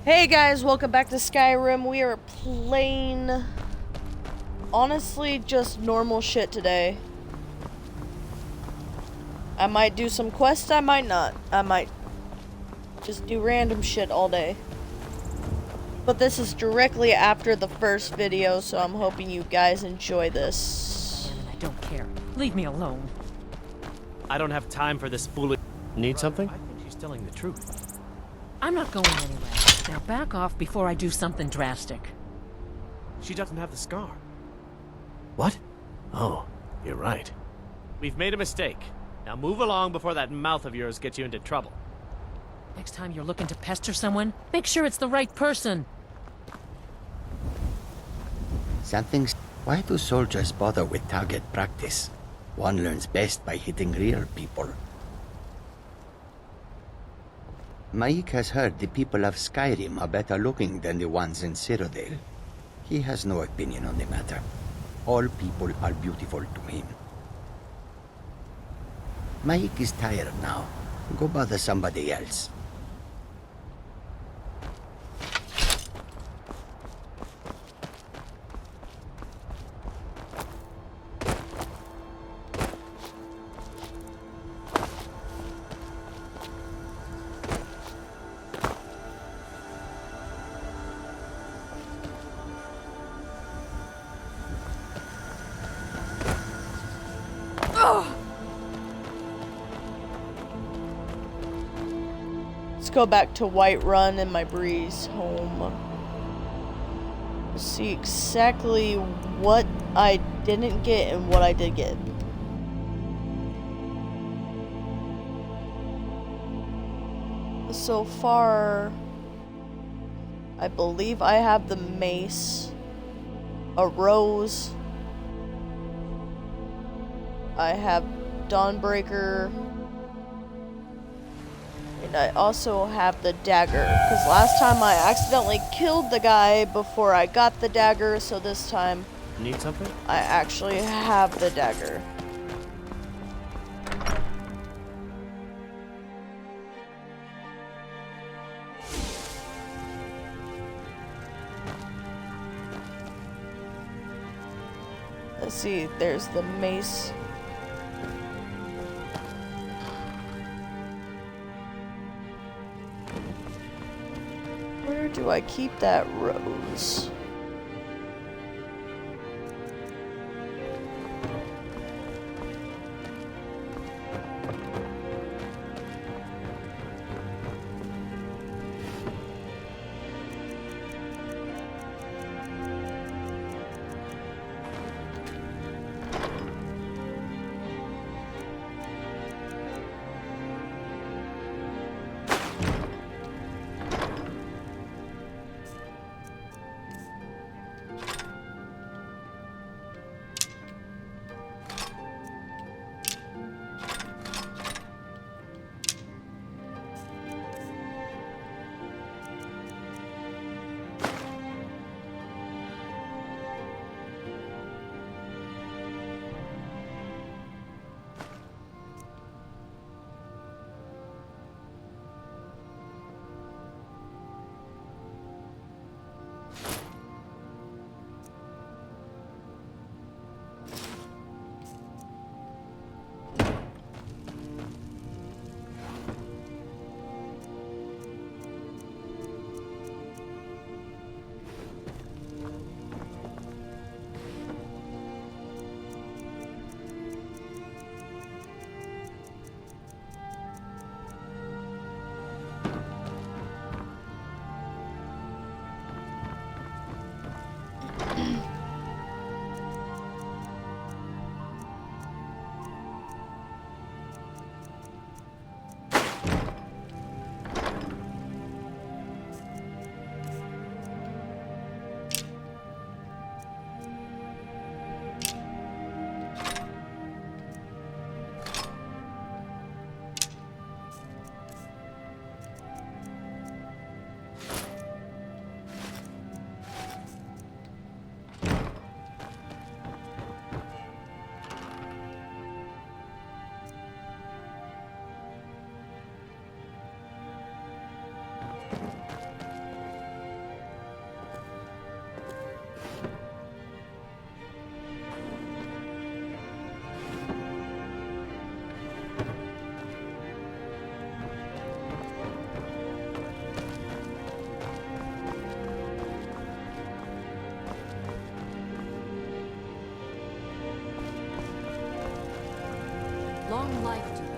Hey guys, welcome back to Skyrim. We are playing, honestly, just normal shit today. I might do some quests, I might not. I might just do random shit all day. But this is directly after the first video, so I'm hoping you guys enjoy this. I don't care. Leave me alone. I don't have time for this foolish... Need something? I think she's telling the truth. I'm not going anywhere. Now back off before I do something drastic. She doesn't have the scar. What? Oh, you're right. We've made a mistake. Now move along before that mouth of yours gets you into trouble. Next time you're looking to pester someone, make sure it's the right person. Something's... Why do soldiers bother with target practice? One learns best by hitting real people. Maik has heard the people of Skyrim are better looking than the ones in Cyrodiil. He has no opinion on the matter. All people are beautiful to him. Maik is tired now. Go bother somebody else. Let's go back to Whiterun and my Breeze home. See exactly what I didn't get and what I did get. So far, I believe I have the mace, a rose, I have Dawnbreaker, and I also have the dagger, because last time I accidentally killed the guy before I got the dagger, so this time Need something? I actually have the dagger. Let's see, there's the mace. Where do I keep that rose? long life to you.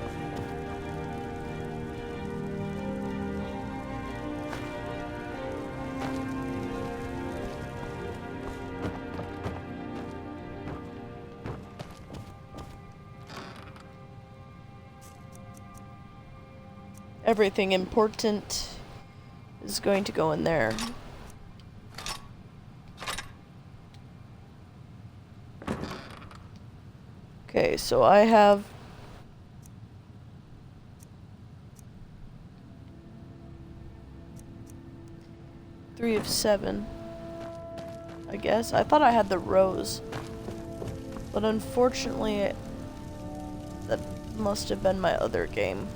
Everything important is going to go in there. Okay, so I have three of 7. I guess. I thought I had the rose. But unfortunately, that must have been my other game.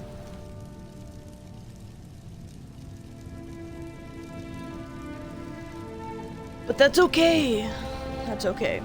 But that's okay. That's okay.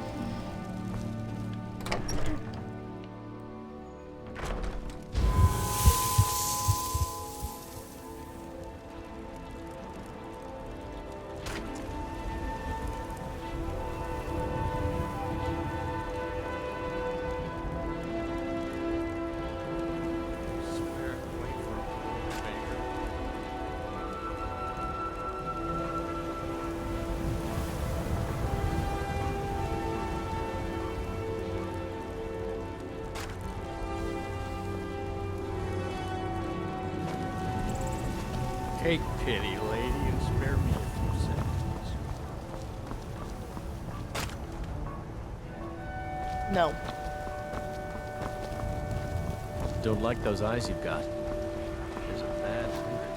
Take pity, lady, and spare me a few seconds. No. Don't like those eyes you've got. There's a bad spirit.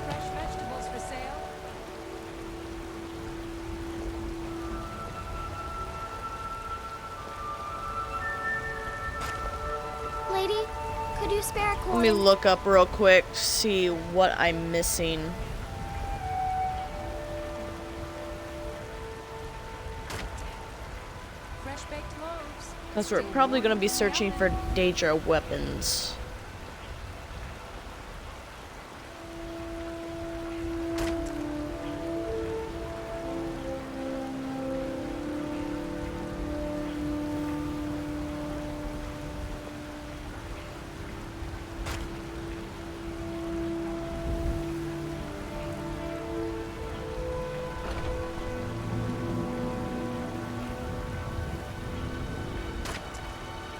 Fresh vegetables for sale. Lady, could you spare a coin? Let me look up real quick to see what I'm missing. Fresh baked loaves. Because we're Still probably going to warm be from searching the for oven. Daedra weapons.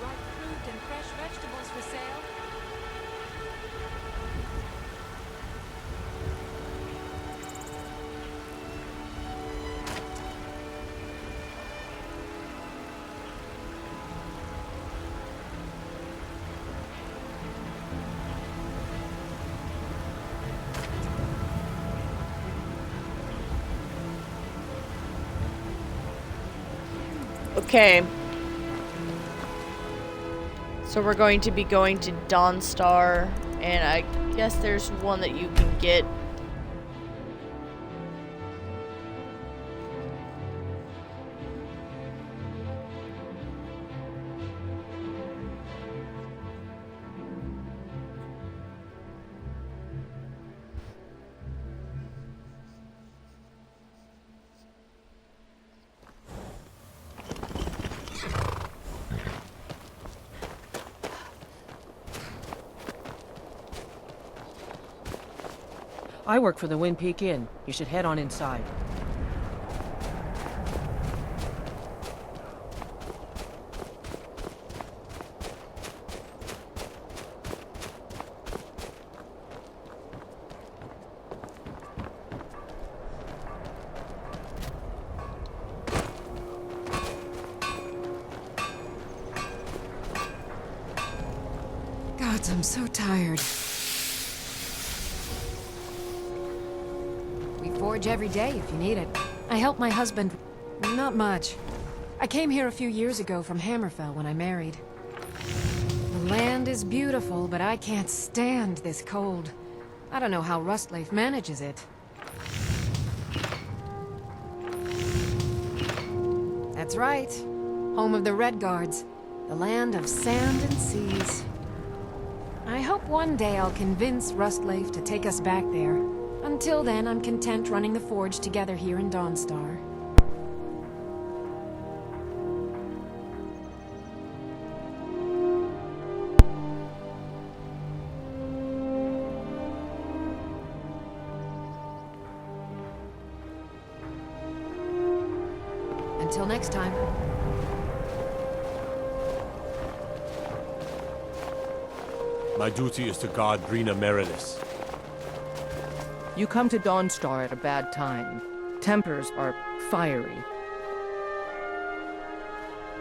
Ripe fruit and fresh vegetables for sale. Okay. So we're going to be going to Dawnstar, and I guess there's one that you can get. I work for the Wind Peak Inn. You should head on inside. God, I'm so tired. We forge every day if you need it. I help my husband. Not much. I came here a few years ago from Hammerfell when I married. The land is beautiful, but I can't stand this cold. I don't know how Rustleaf manages it. That's right. Home of the Red Guards. The land of sand and seas. I hope one day I'll convince Rustleaf to take us back there. Until then, I'm content running the forge together here in Dawnstar. Until next time. My duty is to guard Brina Meredith. You come to Dawnstar at a bad time. Tempers are fiery.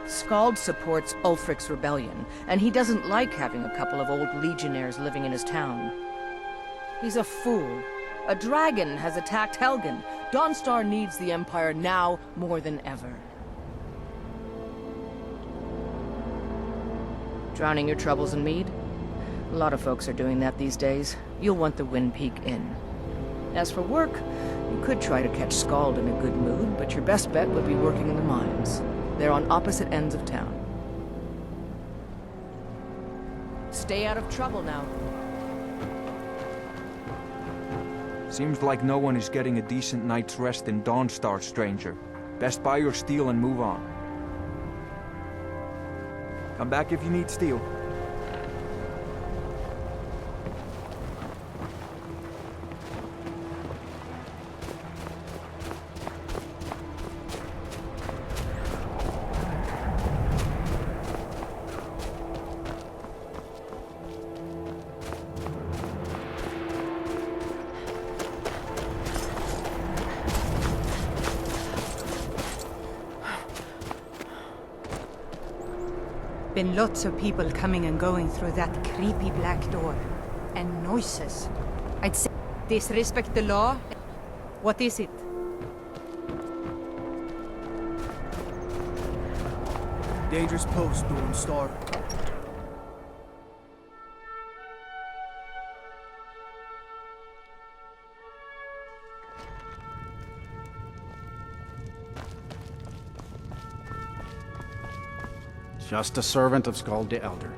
Skald supports Ulfric's rebellion, and he doesn't like having a couple of old legionnaires living in his town. He's a fool. A dragon has attacked Helgen. Dawnstar needs the Empire now more than ever. Drowning your troubles in mead? A lot of folks are doing that these days. You'll want the Wind Peak Inn. As for work, you could try to catch Skald in a good mood, but your best bet would be working in the mines. They're on opposite ends of town. Stay out of trouble now. Seems like no one is getting a decent night's rest in Dawnstar, stranger. Best buy your steel and move on. Come back if you need steel. Been lots of people coming and going through that creepy black door. And noises. I'd say disrespect the law. What is it? Dangerous post, Dawnstar. Just a servant of Skald the Elder.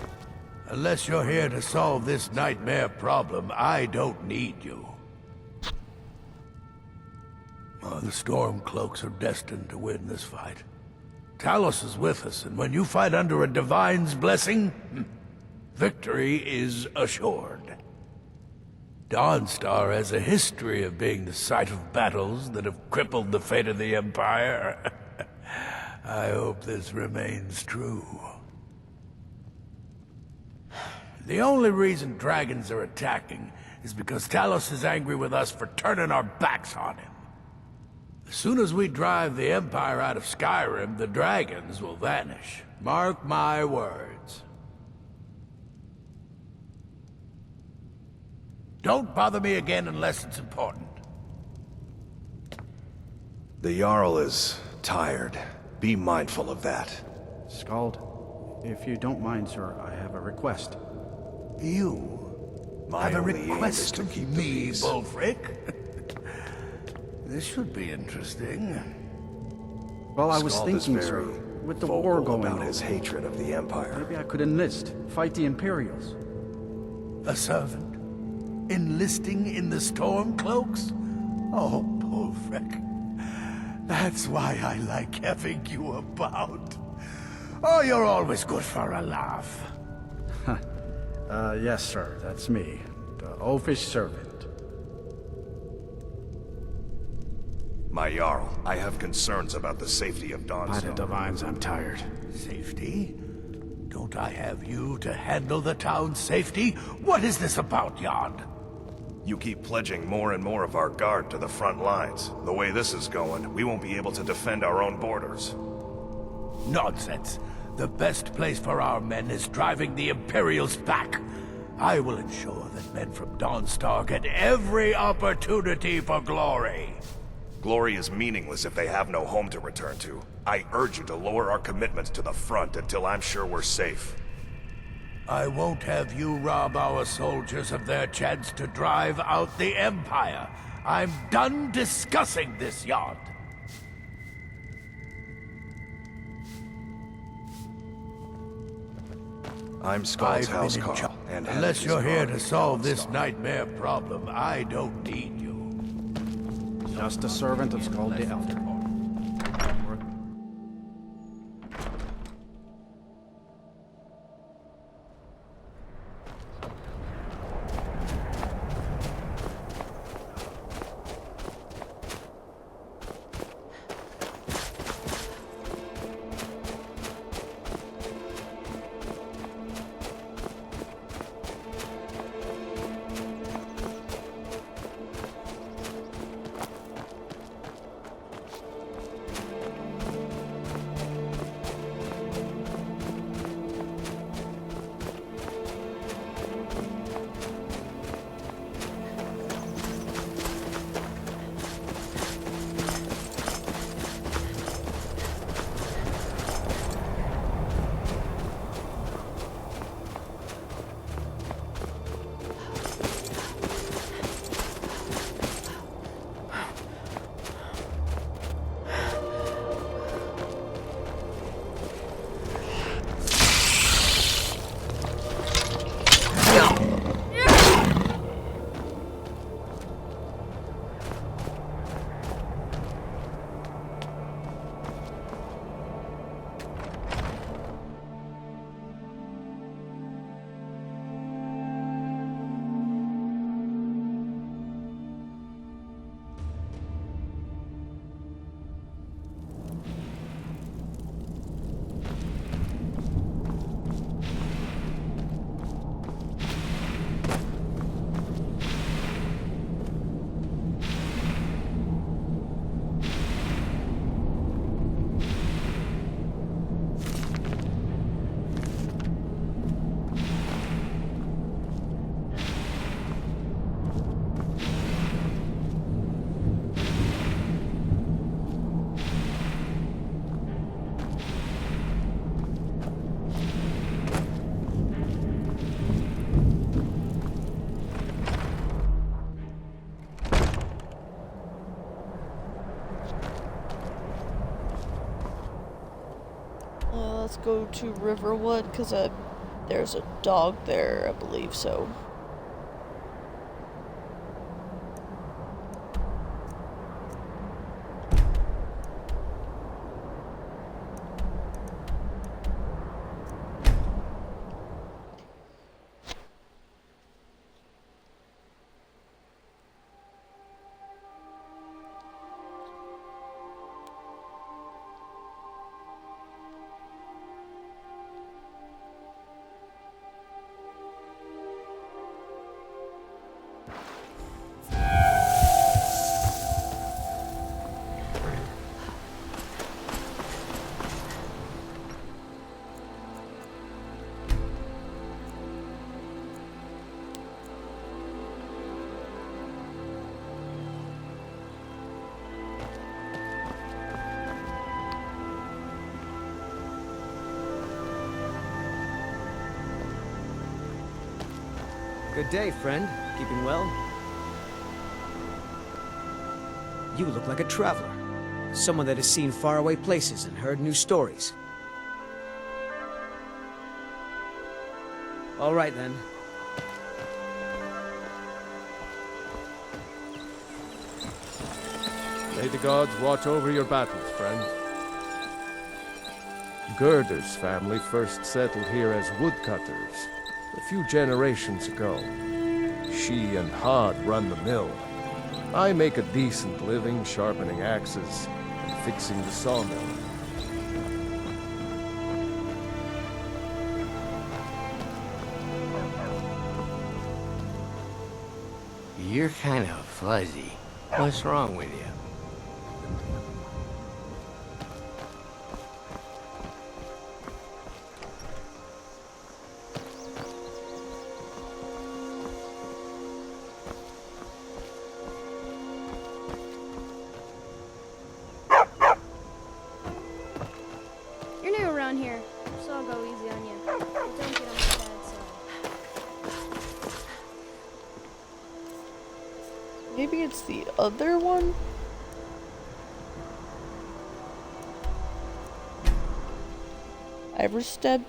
Unless you're here to solve this nightmare problem, I don't need you. Oh, the Stormcloaks are destined to win this fight. Talos is with us, and when you fight under a Divine's blessing, victory is assured. Dawnstar has a history of being the site of battles that have crippled the fate of the Empire. I hope this remains true. The only reason dragons are attacking is because Talos is angry with us for turning our backs on him. As soon as we drive the Empire out of Skyrim, the dragons will vanish. Mark my words. Don't bother me again unless it's important. The Jarl is tired. Be mindful of that. Skald, if you don't mind, sir, I have a request. You My have a only aim is request to of keep the me, peace. Bulfric? This should be interesting. Well, I was Skald is thinking, sir, very with the vocal war going about on, his hatred of the Empire. maybe I could enlist, fight the Imperials. A servant? Enlisting in the Stormcloaks? Oh, Bulfric. That's why I like having you about. Oh, you're always good for a laugh. Yes, sir, that's me. The oafish servant. My Jarl, I have concerns about the safety of By the Dawnstar. Divines, I'm tired. Safety? Don't I have you to handle the town's safety? What is this about, Yond? You keep pledging more and more of our guard to the front lines. The way this is going, we won't be able to defend our own borders. Nonsense. The best place for our men is driving the Imperials back. I will ensure that men from Dawnstar get every opportunity for glory. Glory is meaningless if they have no home to return to. I urge you to lower our commitments to the front until I'm sure we're safe. I won't have you rob our soldiers of their chance to drive out the Empire. I'm done discussing this, Yond. I'm Skald's I've been in housecarl, charge. and Unless Henry's you're here guard to is solve this Dawnstar. nightmare problem, I don't need you. Just a servant of Skald the Elder. go to Riverwood because there's a dog there, I believe so. Good day, friend. Keeping well? You look like a traveler. Someone that has seen faraway places and heard new stories. All right, then. May the gods watch over your battles, friend. Gerder's family first settled here as woodcutters a few generations ago. She and Hod run the mill. I make a decent living sharpening axes and fixing the sawmill. You're kind of fuzzy. What's wrong with you? You're new around here, so I'll go easy on you. But don't get on my bad side. Maybe it's the other one? Iverstead?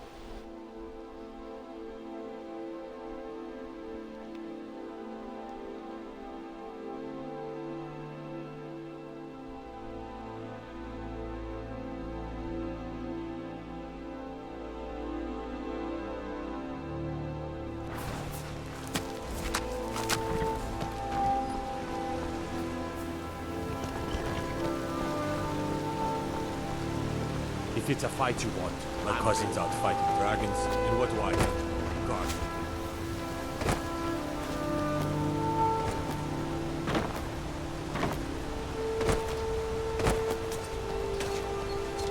If it's a fight you want, my cousin's out fighting dragons, and what do I do? God.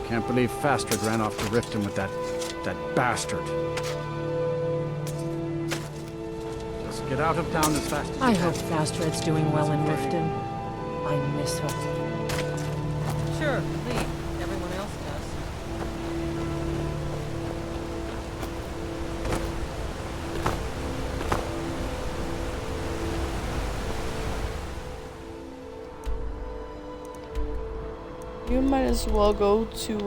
Can't believe Fastred ran off to Riften with that bastard. Just get out of town as fast as you I can. hope Fastred's doing well in Riften. I miss her. Sure, leave. Everyone else does. You might as well go to,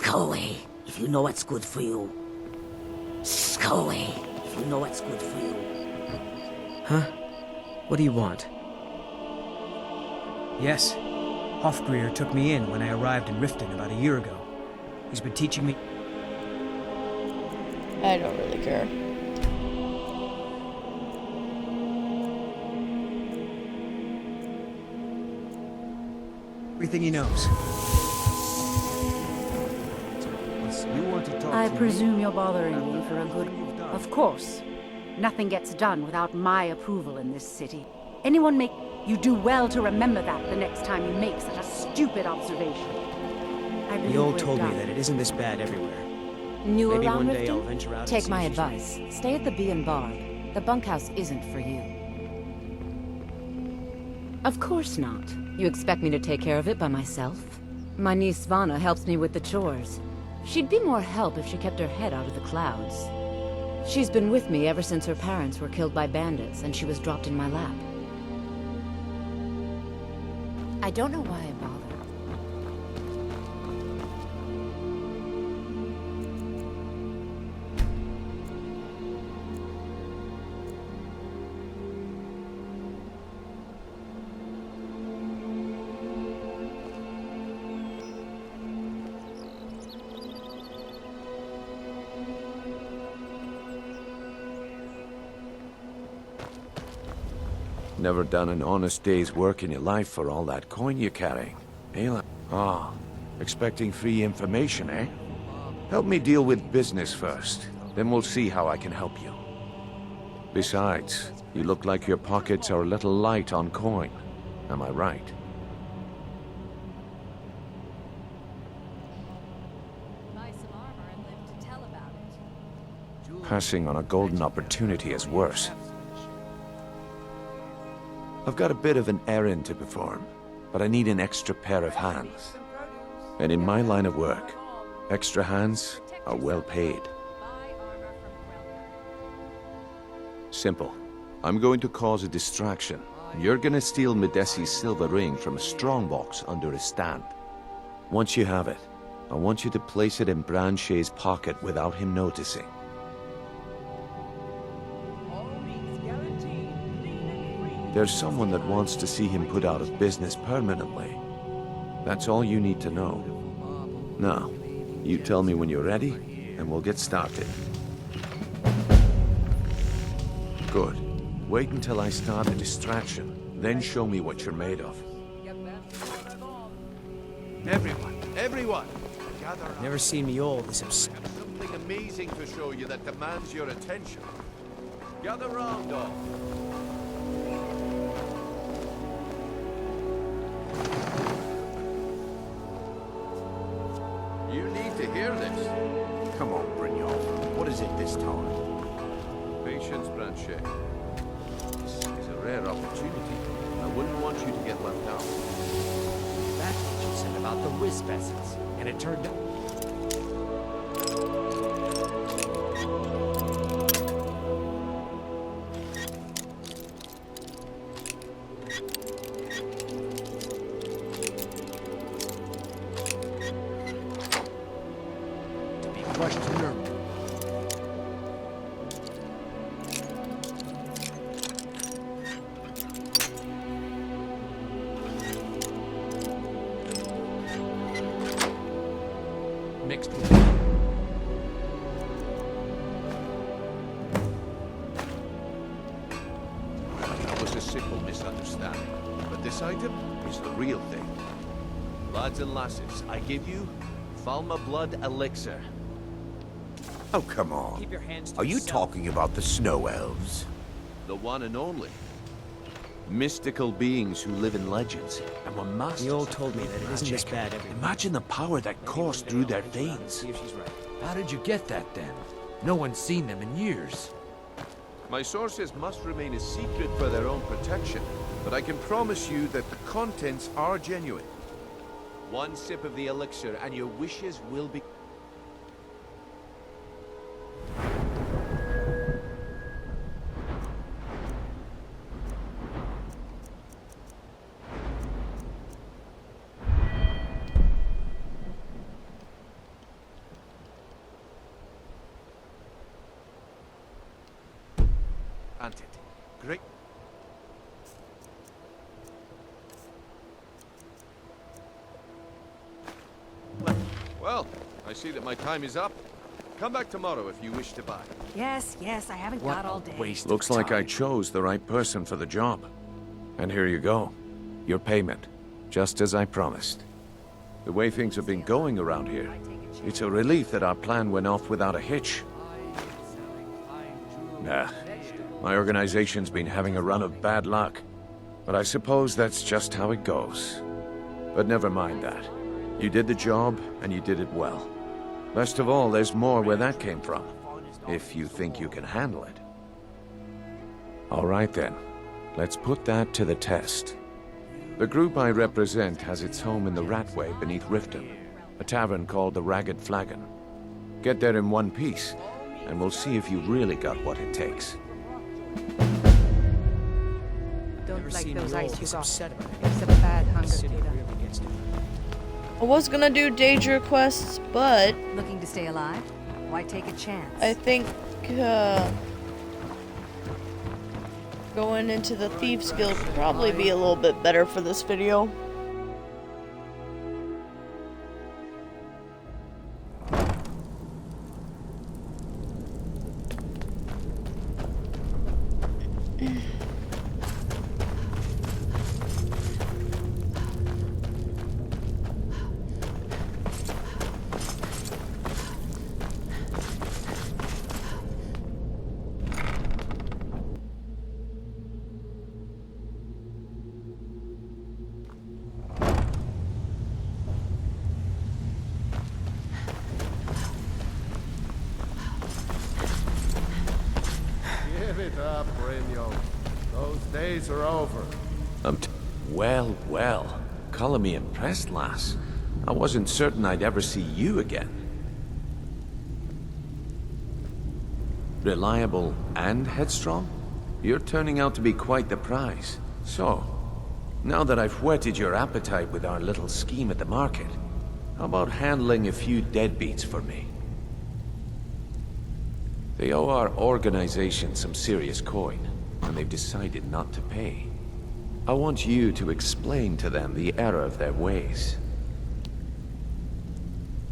Go away, if you know what's good for you. Go away, if you know what's good for you. Huh? What do you want? Yes. Hofgreer took me in when I arrived in Riften about a year ago. He's been teaching me... I don't really care. everything he knows. I presume you're bothering me for a good... Of course. Nothing gets done without my approval in this city. Anyone make... You do well to remember that the next time you make such a stupid observation. I believe The old we're told me done. that it isn't this bad everywhere. New Maybe around one day Riften? I'll venture out and Take see my if she's advice. Stay at the Bee and Barb. The bunkhouse isn't for you. Of course not. You expect me to take care of it by myself? My niece Svana helps me with the chores. She'd be more help if she kept her head out of the clouds. She's been with me ever since her parents were killed by bandits and she was dropped in my lap. I don't know why I bother. Never done an honest day's work in your life for all that coin you're carrying. Eh? Ah, expecting free information, eh? Help me deal with business first. Then we'll see how I can help you. Besides, you look like your pockets are a little light on coin. Am I right? Passing on a golden opportunity is worse. I've got a bit of an errand to perform, but I need an extra pair of hands. And in my line of work, extra hands are well paid. Simple. I'm going to cause a distraction. You're gonna steal Medesi's silver ring from a strongbox under his stand. Once you have it, I want you to place it in Branche's pocket without him noticing. There's someone that wants to see him put out of business permanently. That's all you need to know. Now, you tell me when you're ready, and we'll get started. Good. Wait until I start a distraction, then show me what you're made of. Everyone, gather I've never seen me all this obsessed. something amazing to show you that demands your attention. Gather round, all. You need to hear this. Come on, Brignon. What is it this time? Patience, Branche. This is a rare opportunity. I wouldn't want you to get left out. That's what you said about the wisp essence, and it turned out. To be crushed under. Mixed with. That was a simple misunderstanding. But this item is the real thing. Lads and lasses, I give you Falma Blood Elixir. Oh, come on. Keep your hands to Are you yourself. talking about the snow elves? The one and only. Mystical beings who live in legends and were masters. The old told me that it isn't this bad everywhere. Imagine the power that coursed through their veins. See if she's right. How did you get that then? No one's seen them in years. My sources must remain a secret for their own protection, but I can promise you that the contents are genuine. One sip of the elixir and your wishes will be... Granted. Great. Well, I see that my time is up. Come back tomorrow if you wish to buy. Yes, yes, I haven't got all day. Looks like I chose the right person for the job. And here you go. Your payment. Just as I promised. The way things have been going around here, it's a relief that our plan went off without a hitch. Nah, my organization's been having a run of bad luck. But I suppose that's just how it goes. But never mind that. You did the job, and you did it well. Best of all, there's more where that came from, if you think you can handle it. All right then, let's put that to the test. The group I represent has its home in the Ratway beneath Riften, a tavern called the Ragged Flagon. Get there in one piece, and we'll see if you really got what it takes. Don't like those eyes you got. It's a bad hunger, Tita. I was gonna do Daedra quests, but Looking to stay alive? Why take a chance? I think going into the Thieves Guild would probably be a little bit better for this video. Give it up, Brynjolf. Those days are over. Well, well. Color me impressed, lass. I wasn't certain I'd ever see you again. Reliable and headstrong? You're turning out to be quite the prize. So, now that I've whetted your appetite with our little scheme at the market, how about handling a few deadbeats for me? They owe our organization some serious coin, and they've decided not to pay. I want you to explain to them the error of their ways.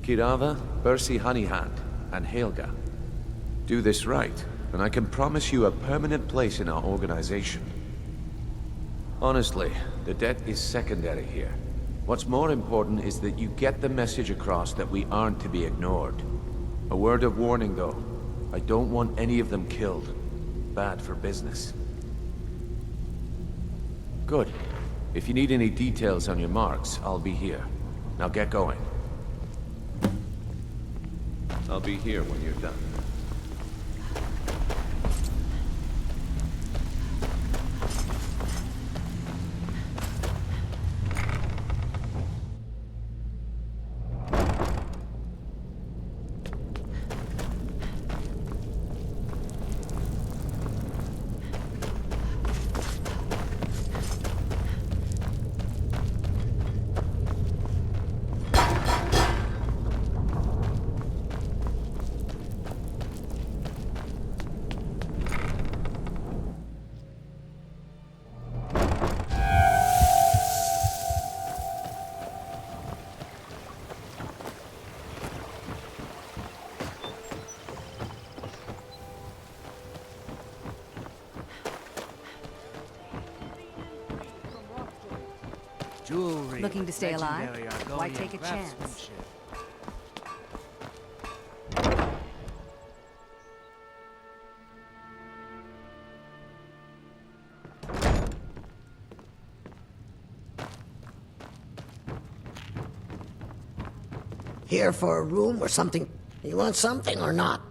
Kirava, Bersi Honeyhand, and Helga. Do this right, and I can promise you a permanent place in our organization. Honestly, the debt is secondary here. What's more important is that you get the message across that we aren't to be ignored. A word of warning, though. I don't want any of them killed. Bad for business. Good. If you need any details on your marks, I'll be here. Now get going. I'll be here when you're done. Jewelry. Looking to stay alive? Legendary Why Argonian take a chance? craftsmanship. Here for a room or something? You want something or not?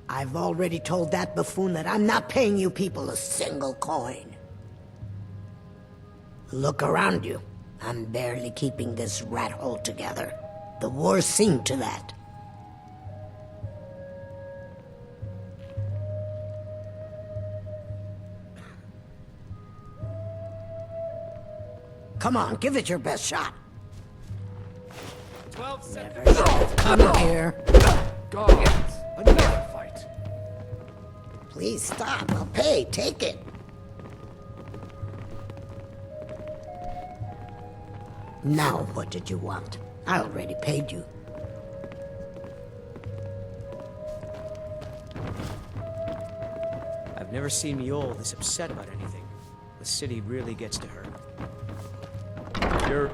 I've already told that buffoon that I'm not paying you people a single coin. Look around you. I'm barely keeping this rat hole together. The war's seen to that. Come on, give it your best shot. 12 seconds. Come here. God, another fight. Please stop. I'll pay. Take it. Now, what did you want? I already paid you. I've never seen Miol this upset about anything. The city really gets to her. You're...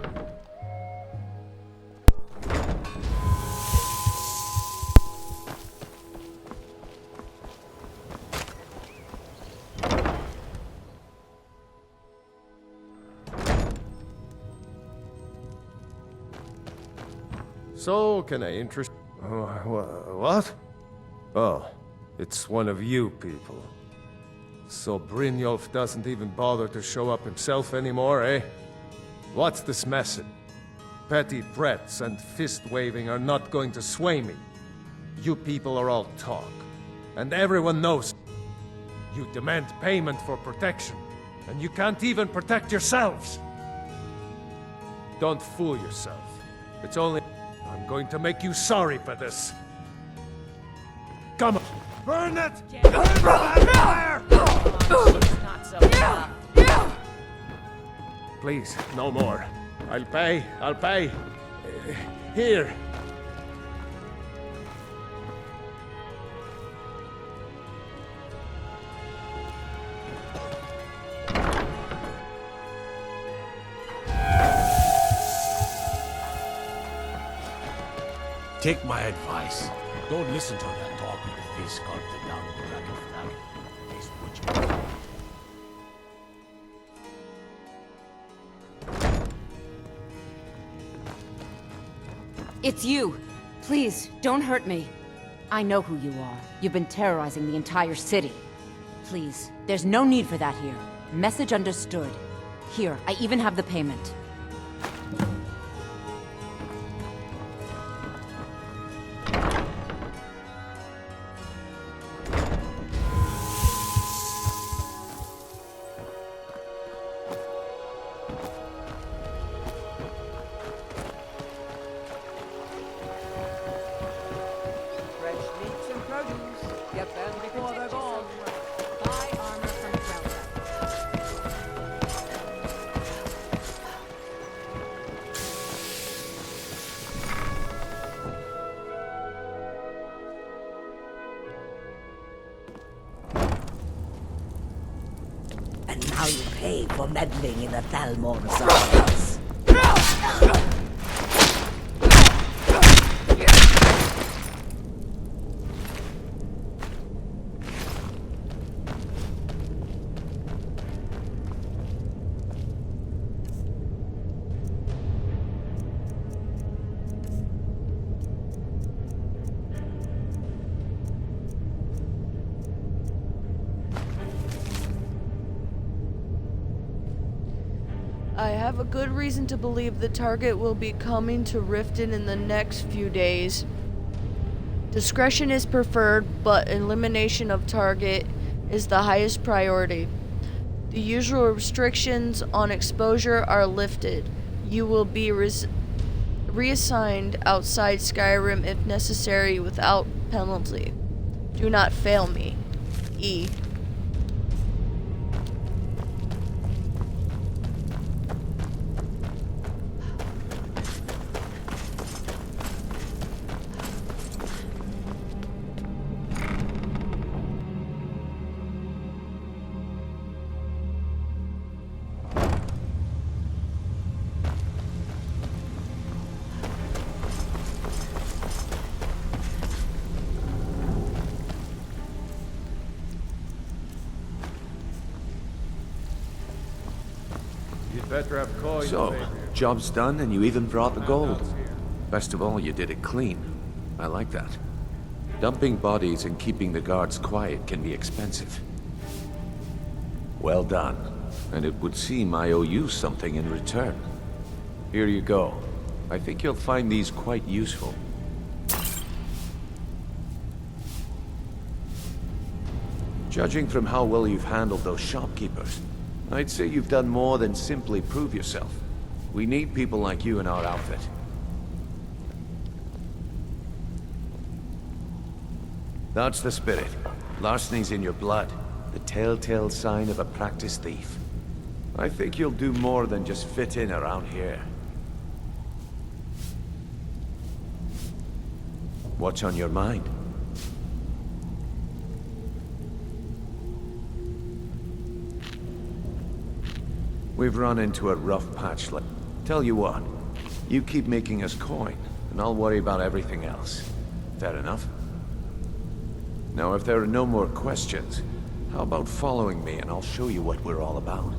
So, can I interest... what? Oh, it's one of you people. So Brynjolf doesn't even bother to show up himself anymore, eh? What's this message? Petty threats and fist-waving are not going to sway me. You people are all talk, and everyone knows. You demand payment for protection, and you can't even protect yourselves. Don't fool yourself. It's only... I'm going to make you sorry for this. Come on! Burn it! Burn that fire! Not so tough. Please, no more. I'll pay. I'll pay. Here. Take my advice. Don't listen to that dog with the face carved down the back of that. Face butcher. It's you. Please, don't hurt me. I know who you are. You've been terrorizing the entire city. Please, there's no need for that here. Message understood. Here, I even have the payment. And now you pay for meddling in the Thalmor's house. I have a good reason to believe the target will be coming to Riften in the next few days. Discretion is preferred, but elimination of target is the highest priority. The usual restrictions on exposure are lifted. You will be reassigned outside Skyrim if necessary without penalty. Do not fail me. E. Better have coin. So, job's done and you even brought the gold. Best of all, you did it clean. I like that. Dumping bodies and keeping the guards quiet can be expensive. Well done. And it would seem I owe you something in return. Here you go. I think you'll find these quite useful. Judging from how well you've handled those shopkeepers, I'd say you've done more than simply prove yourself. We need people like you in our outfit. That's the spirit. Larceny's in your blood. The telltale sign of a practiced thief. I think you'll do more than just fit in around here. What's on your mind? We've run into a rough patch. Tell you what, you keep making us coin, and I'll worry about everything else. Fair enough? Now, if there are no more questions, how about following me and I'll show you what we're all about?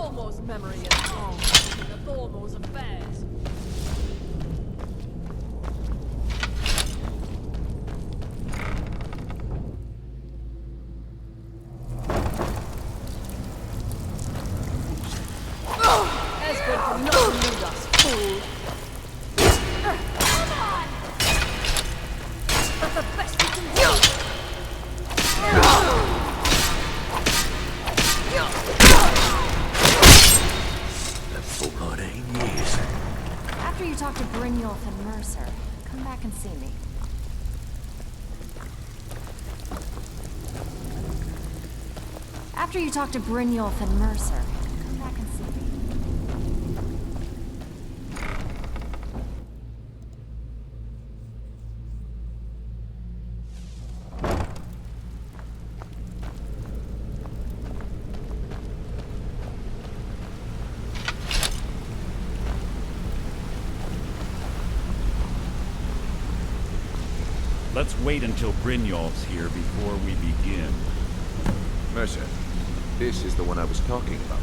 Thormo's memory is strong. The Thormo's affairs. Esbern can not elude us, fool. Come on! That's the best you can do. After you talk to Brynjolf and Mercer, come back and see me. After you talk to Brynjolf and Mercer, come back and see me. Let's wait until Brynjolf's here before we begin. Mercer, this is the one I was talking about.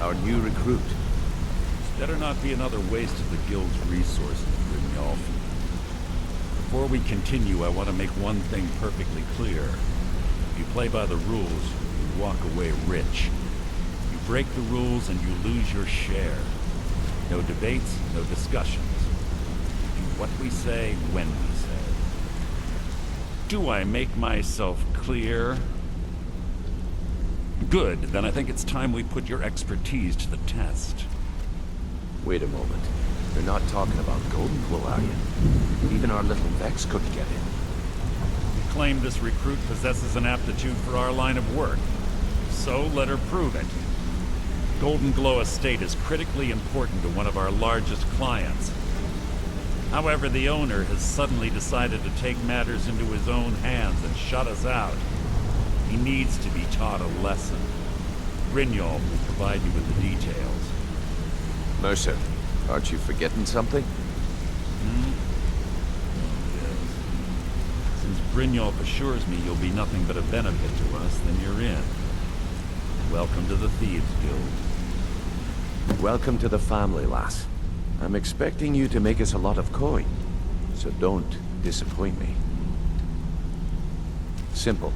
Our new recruit. This better not be another waste of the Guild's resources, Brynjolf. Before we continue, I want to make one thing perfectly clear. If you play by the rules, you walk away rich. You break the rules and you lose your share. No debates, no discussions. Do what we say, when we say. Do I make myself clear? Good, then I think it's time we put your expertise to the test. Wait a moment. You're not talking about Golden Glow, are you? Even our little Vex couldn't get in. You claim this recruit possesses an aptitude for our line of work. So let her prove it. Golden Glow Estate is critically important to one of our largest clients. However, the owner has suddenly decided to take matters into his own hands and shut us out. He needs to be taught a lesson. Brynjolf will provide you with the details. Mercer, aren't you forgetting something? Hmm? Oh, yes. Since Brynjolf assures me you'll be nothing but a benefit to us, then you're in. Welcome to the Thieves Guild. Welcome to the family, lass. I'm expecting you to make us a lot of coin, so don't disappoint me. Simple.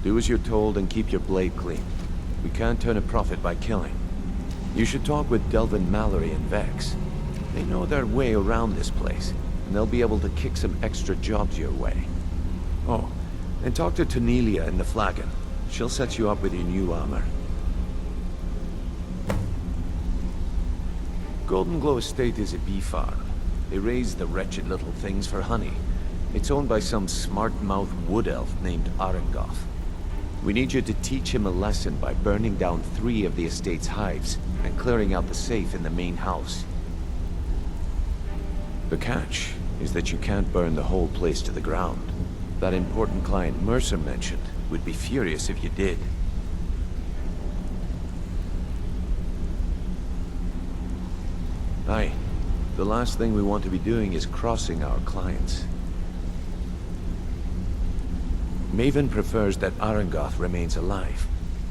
Do as you're told and keep your blade clean. We can't turn a profit by killing. You should talk with Delvin Mallory and Vex. They know their way around this place, and they'll be able to kick some extra jobs your way. Oh, and talk to Tanelia in the Flagon. She'll set you up with your new armor. Golden Glow Estate is a bee farm. They raise the wretched little things for honey. It's owned by some smart-mouthed wood elf named Arengoth. We need you to teach him a lesson by burning down 3 of the estate's hives and clearing out the safe in the main house. The catch is that you can't burn the whole place to the ground. That important client Mercer mentioned would be furious if you did. Aye. The last thing we want to be doing is crossing our clients. Maven prefers that Arengoth remains alive,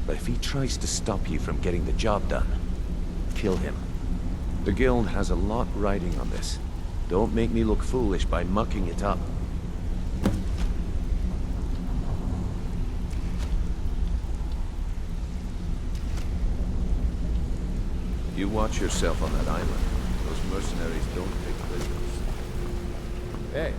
but if he tries to stop you from getting the job done, kill him. The Guild has a lot riding on this. Don't make me look foolish by mucking it up. You watch yourself on that island. Those mercenaries don't take prisoners. Hey.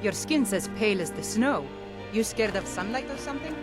Your skin's as pale as the snow. You scared of sunlight or something?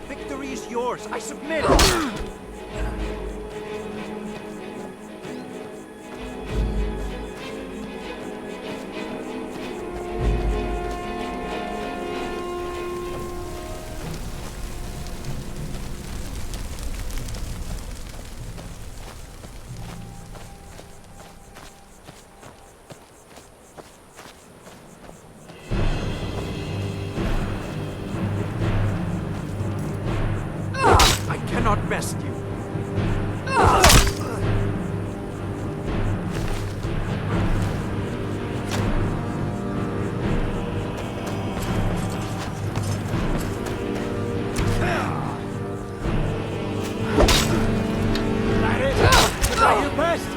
Victory is yours. I submit. I cannot rest you. That is. Is that your best?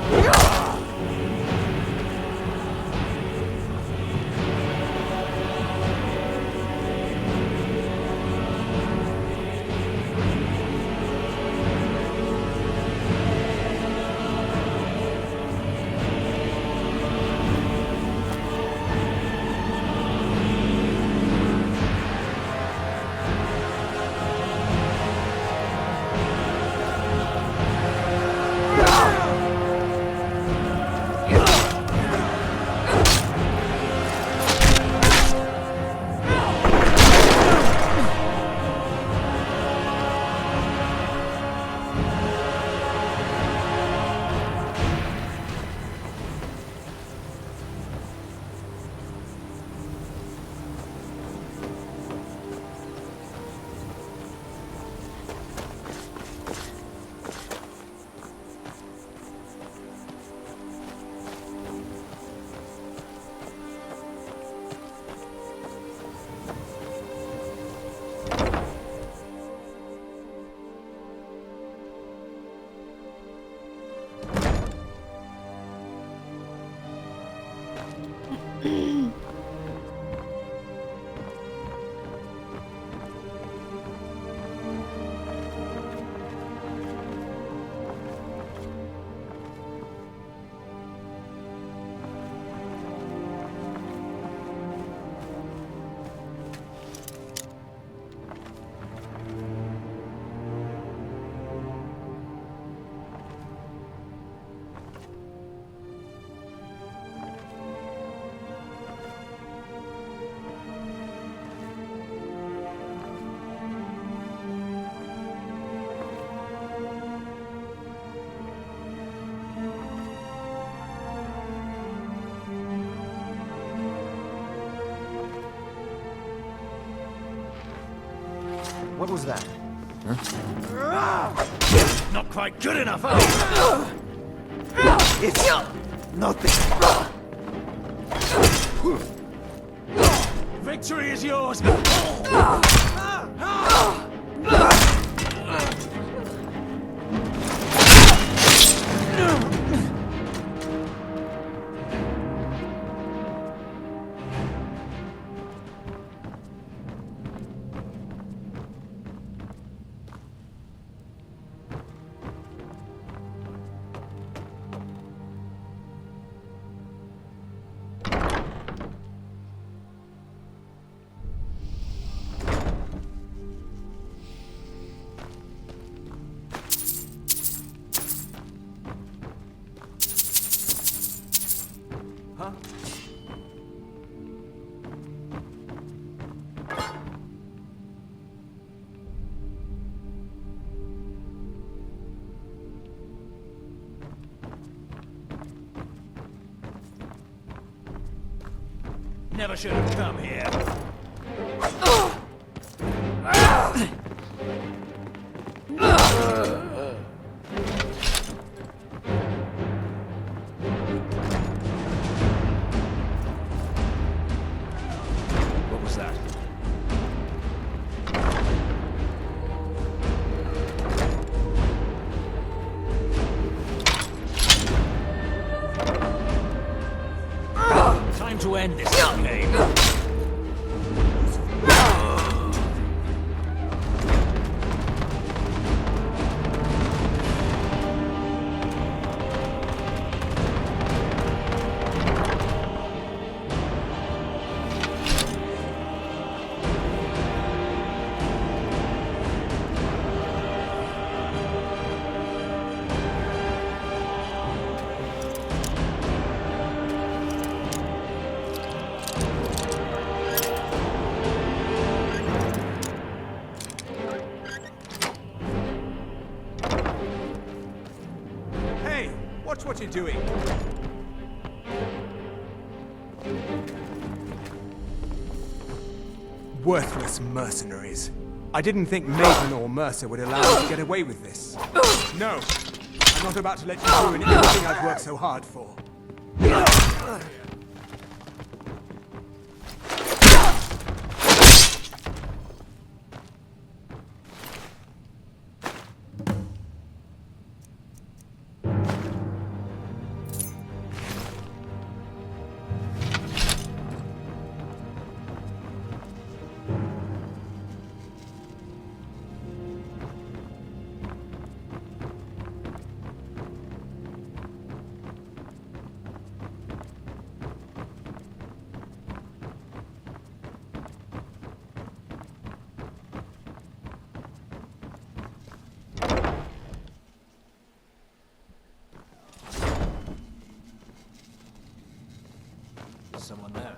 What was that? Not quite good enough, huh? It's nothing. Victory is yours! Huh? Never should have come here. What was that? Time to end this game. what you're doing. Worthless mercenaries. I didn't think Maiden or Mercer would allow me to get away with this. No! I'm not about to let you ruin everything I've worked so hard for. Someone there.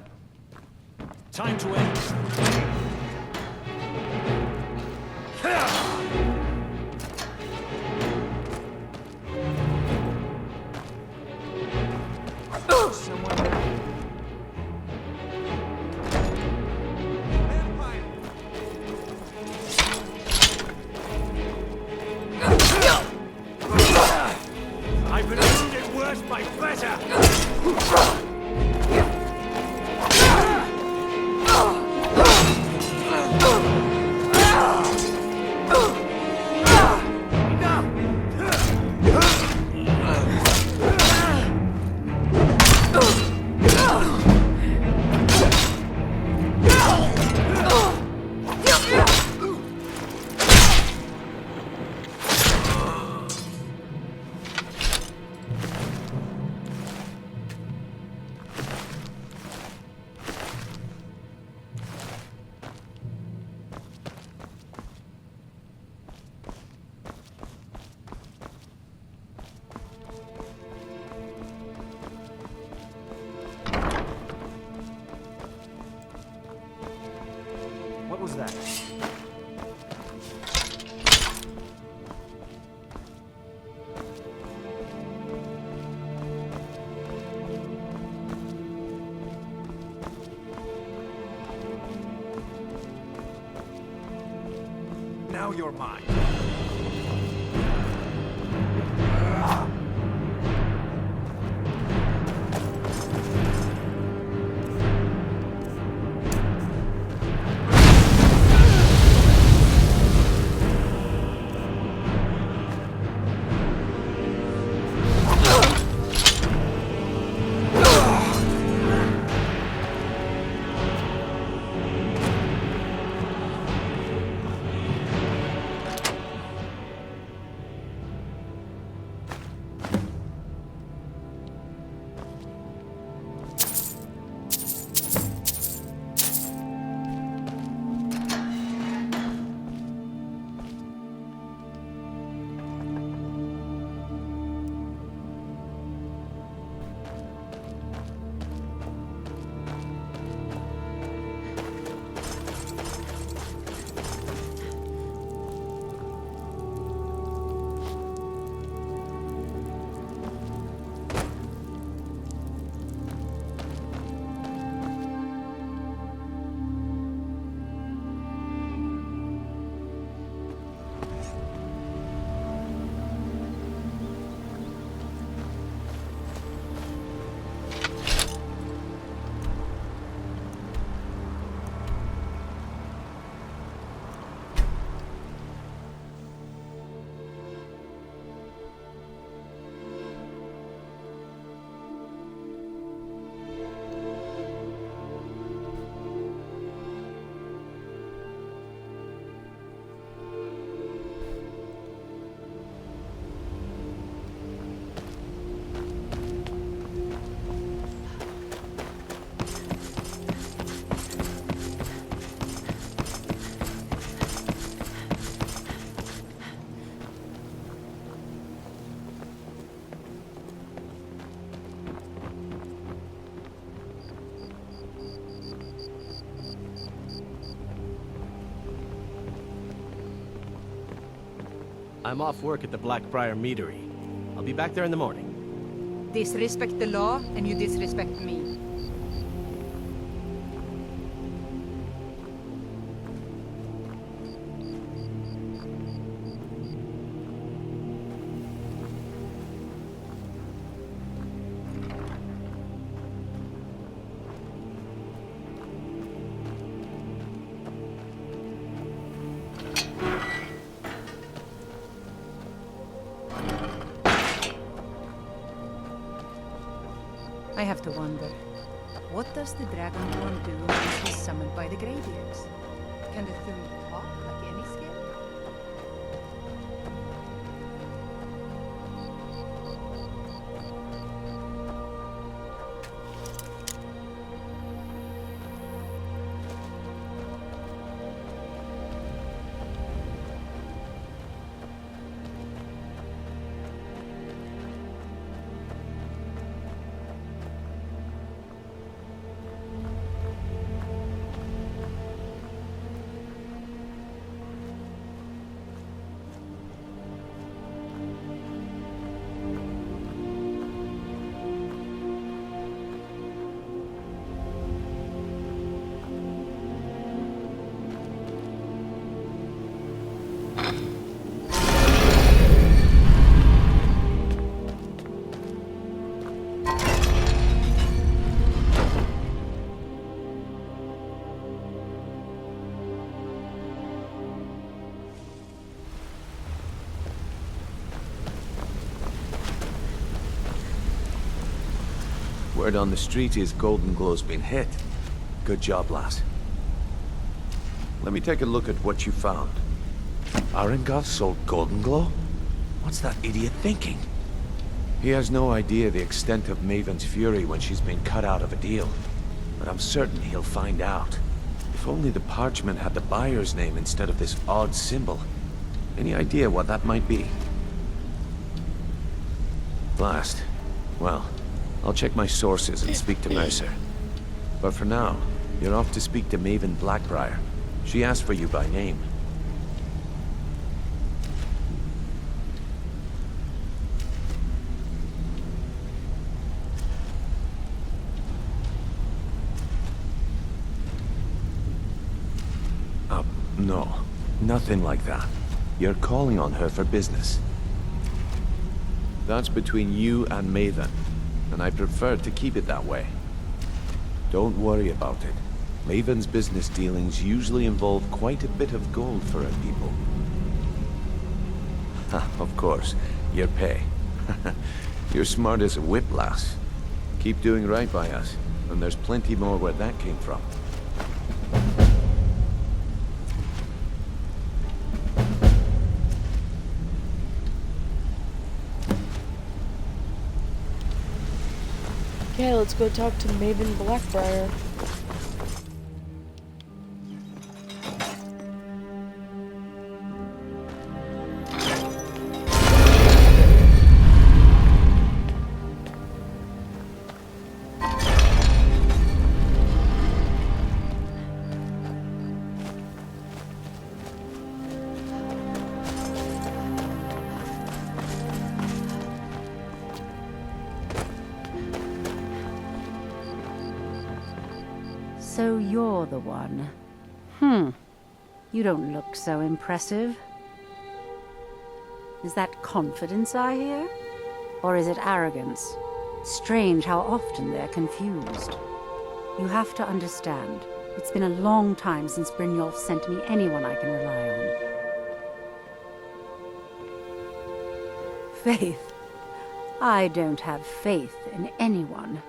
Time to end. Someone there. I've been wounded worse by pleasure. What was that? Now you're mine. I'm off work at the Blackbriar Meadery. I'll be back there in the morning. disrespect the law, and you disrespect me. I have to wonder, what does the Dragonborn do when he's summoned by the Greybeards? Can the Thule talk like any skin? Word on the street is Golden Glow's been hit. Good job, lass. Let me take a look at what you found. Arengoth sold Golden Glow? What's that idiot thinking? He has no idea the extent of Maven's fury when she's been cut out of a deal. But I'm certain he'll find out. If only the parchment had the buyer's name instead of this odd symbol. Any idea what that might be? Last. Well, I'll check my sources and speak to Mercer. But for now, you're off to speak to Maven Blackbriar. She asked for you by name. No. Nothing like that. You're calling on her for business. That's between you and Maven, and I prefer to keep it that way. Don't worry about it. Maven's business dealings usually involve quite a bit of gold for her people. Ha, of course. Your pay. You're smart as a whip, lass. Keep doing right by us, and there's plenty more where that came from. Okay, let's go talk to Maven Blackbriar. So you're the one. You don't look so impressive. Is that confidence I hear? Or is it arrogance? Strange how often they're confused. You have to understand, it's been a long time since Brynjolf sent me anyone I can rely on. Faith? I don't have faith in anyone.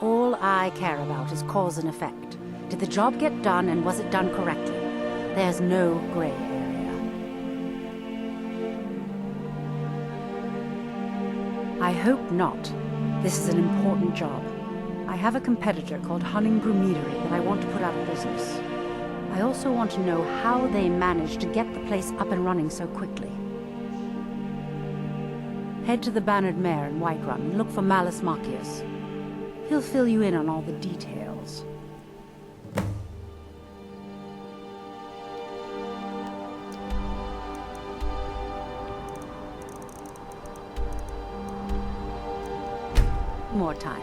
All I care about is cause and effect. Did the job get done, and was it done correctly? There's no gray area. I hope not. This is an important job. I have a competitor called Hunningbrew Meadery that I want to put out of business. I also want to know how they managed to get the place up and running so quickly. Head to the Bannered Mare in Whiterun and look for Malus Macius. He'll fill you in on all the details. more time.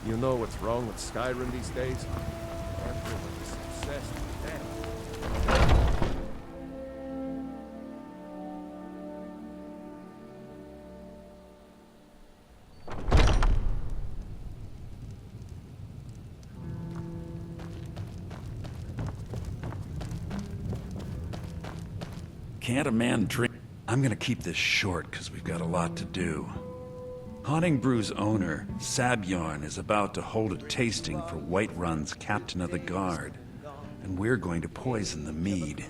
You know what's wrong with Skyrim these days? Everyone is obsessed with death. Can't a man drink? I'm gonna keep this short because we've got a lot to do. Haunting Brew's owner, Sabjorn, is about to hold a tasting for Whiterun's captain of the guard, and we're going to poison the mead.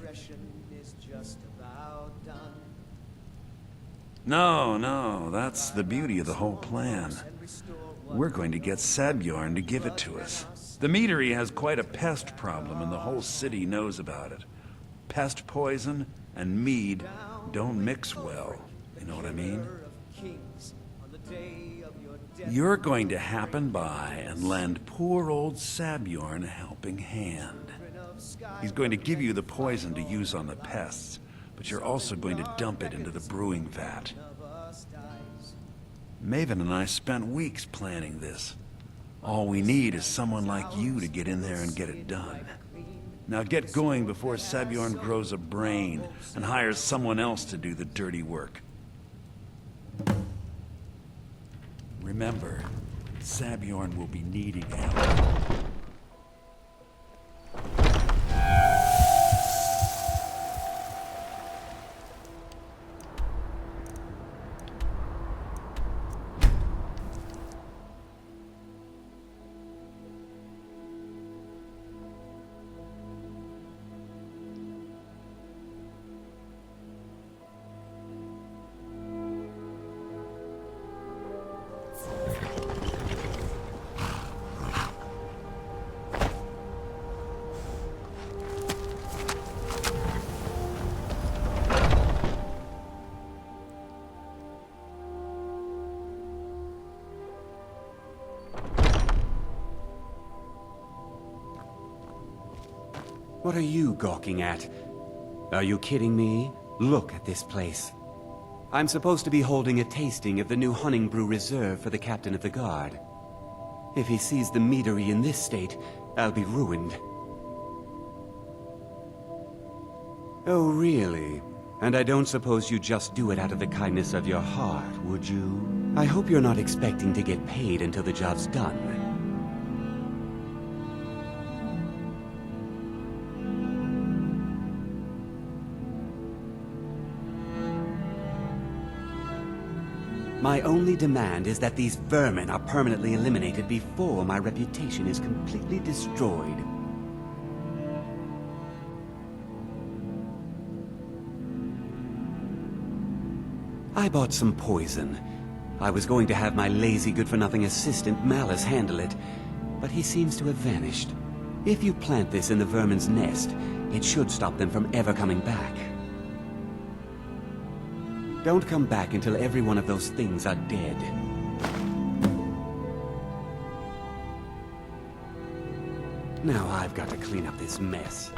No, that's the beauty of the whole plan. We're going to get Sabjorn to give it to us. The meadery has quite a pest problem, and the whole city knows about it. Pest poison and mead don't mix well, you know what I mean? You're going to happen by and lend poor old Sabjorn a helping hand. He's going to give you the poison to use on the pests, but you're also going to dump it into the brewing vat. Maven and I spent weeks planning this. All we need is someone like you to get in there and get it done. Now get going before Sabjorn grows a brain and hires someone else to do the dirty work. Remember, Sabjorn will be needing help. What are you gawking at? Are you kidding me? Look at this place. I'm supposed to be holding a tasting of the new Hunting Brew Reserve for the captain of the guard. If he sees the meadery in this state, I'll be ruined. Oh, really? And I don't suppose you just do it out of the kindness of your heart, would you? I hope you're not expecting to get paid until the job's done. My only demand is that these vermin are permanently eliminated before my reputation is completely destroyed. I bought some poison. I was going to have my lazy good-for-nothing assistant Malice handle it, but he seems to have vanished. If you plant this in the vermin's nest, it should stop them from ever coming back. Don't come back until every one of those things are dead. Now I've got to clean up this mess.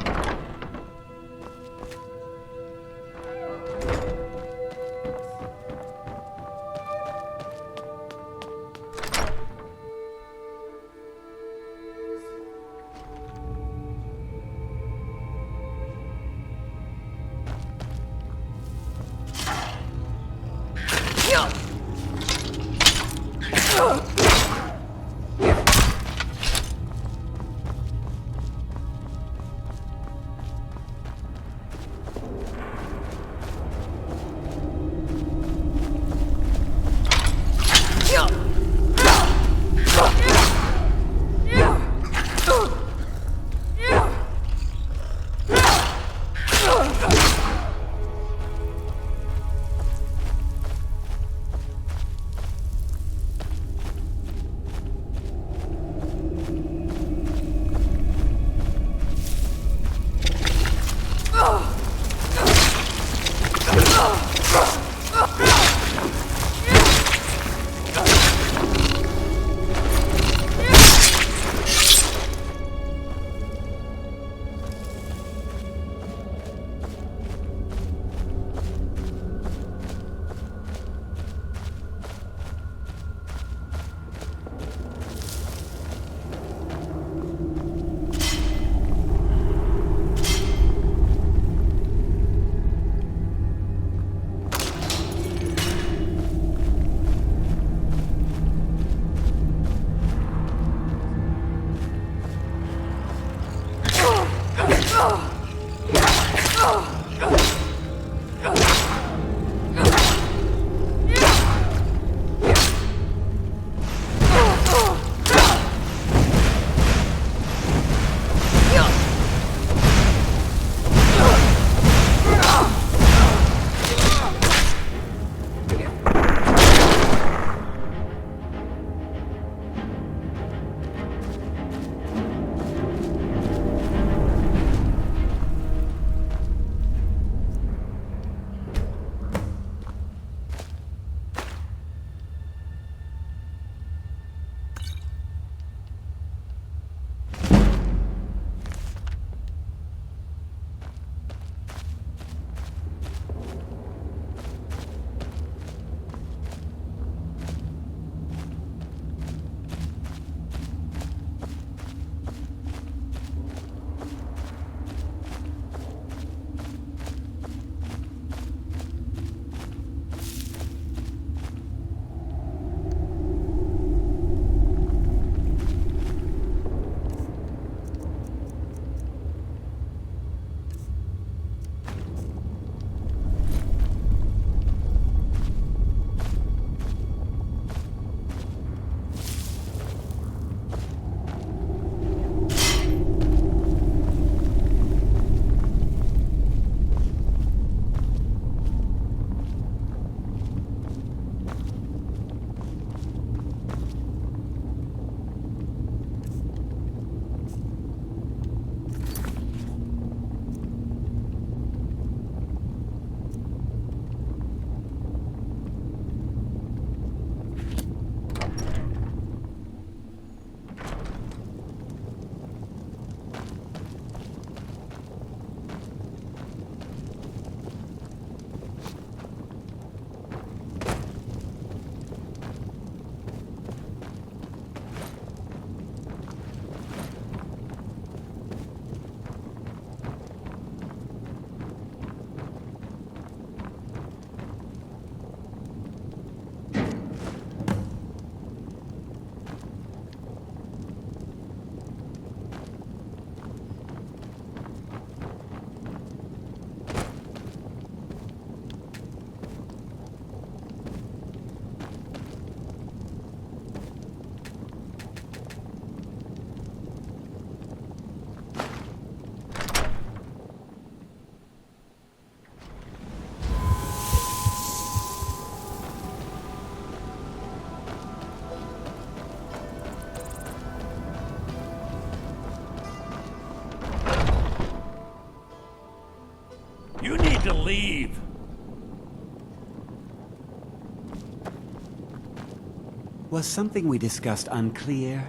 Was something we discussed unclear?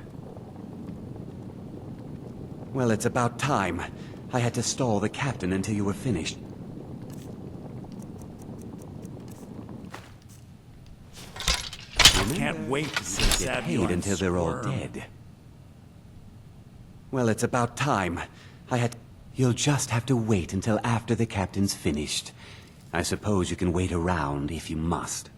Well, it's about time. I had to stall the captain until you were finished. Can't wait to see Get paid Savion until they're all squirm. dead. Well, it's about time. You'll just have to wait until after the captain's finished. I suppose you can wait around if you must.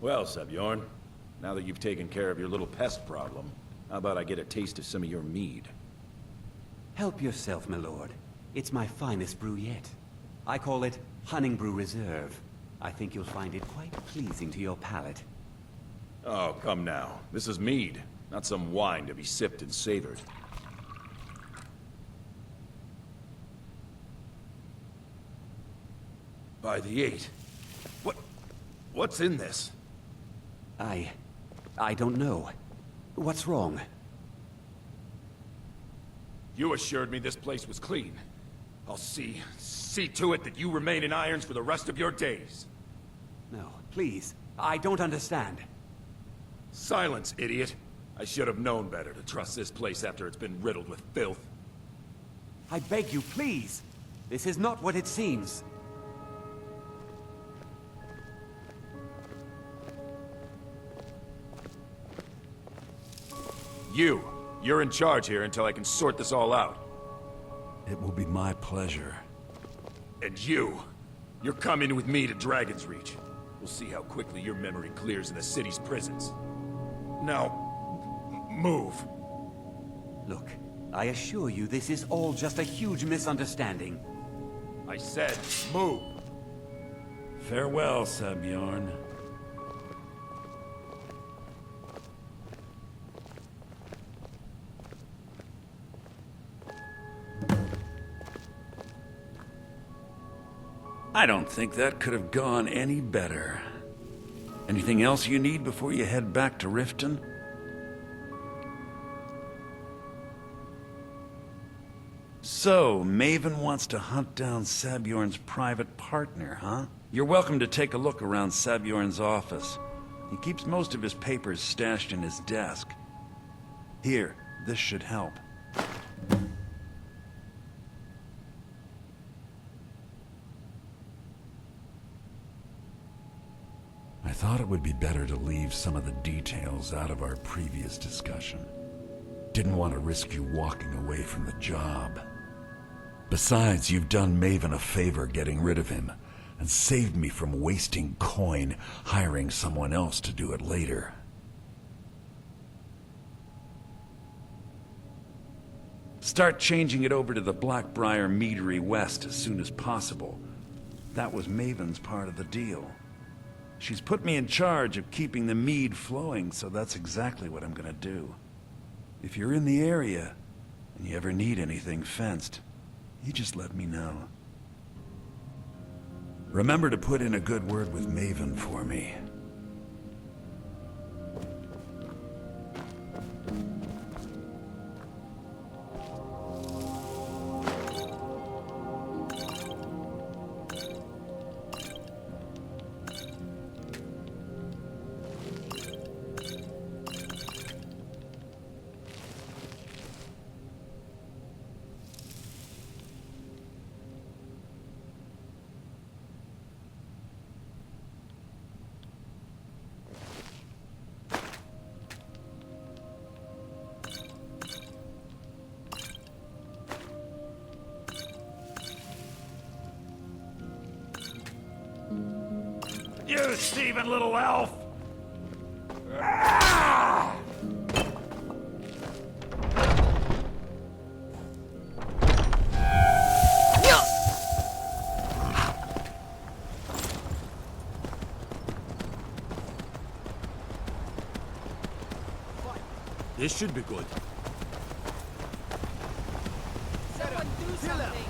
Well, Savion, now that you've taken care of your little pest problem, how about I get a taste of some of your mead? Help yourself, my lord. It's my finest brew yet. I call it Hunting Brew Reserve. I think you'll find it quite pleasing to your palate. Oh, come now. This is mead, not some wine to be sipped and savored. By the 8. What's in this? I don't know. What's wrong? You assured me this place was clean. I'll see to it that you remain in irons for the rest of your days. No, please. I don't understand. Silence, idiot. I should have known better to trust this place after it's been riddled with filth. I beg you, please. This is not what it seems. You're in charge here until I can sort this all out. It will be my pleasure. And you're coming with me to Dragon's Reach. We'll see how quickly your memory clears in the city's prisons. Now, move. Look, I assure you this is all just a huge misunderstanding. I said, move. Farewell, Sabjorn. I don't think that could have gone any better. Anything else you need before you head back to Riften? So, Maven wants to hunt down Sabjorn's private partner, huh? You're welcome to take a look around Sabjorn's office. He keeps most of his papers stashed in his desk. Here, this should help. I thought it would be better to leave some of the details out of our previous discussion. Didn't want to risk you walking away from the job. Besides, you've done Maven a favor getting rid of him, and saved me from wasting coin hiring someone else to do it later. Start changing it over to the Blackbriar Meadery West as soon as possible. That was Maven's part of the deal. She's put me in charge of keeping the mead flowing, so that's exactly what I'm gonna do. If you're in the area, and you ever need anything fenced, you just let me know. Remember to put in a good word with Maven for me. You Steven, little elf! Ah! This should be good. Someone do something!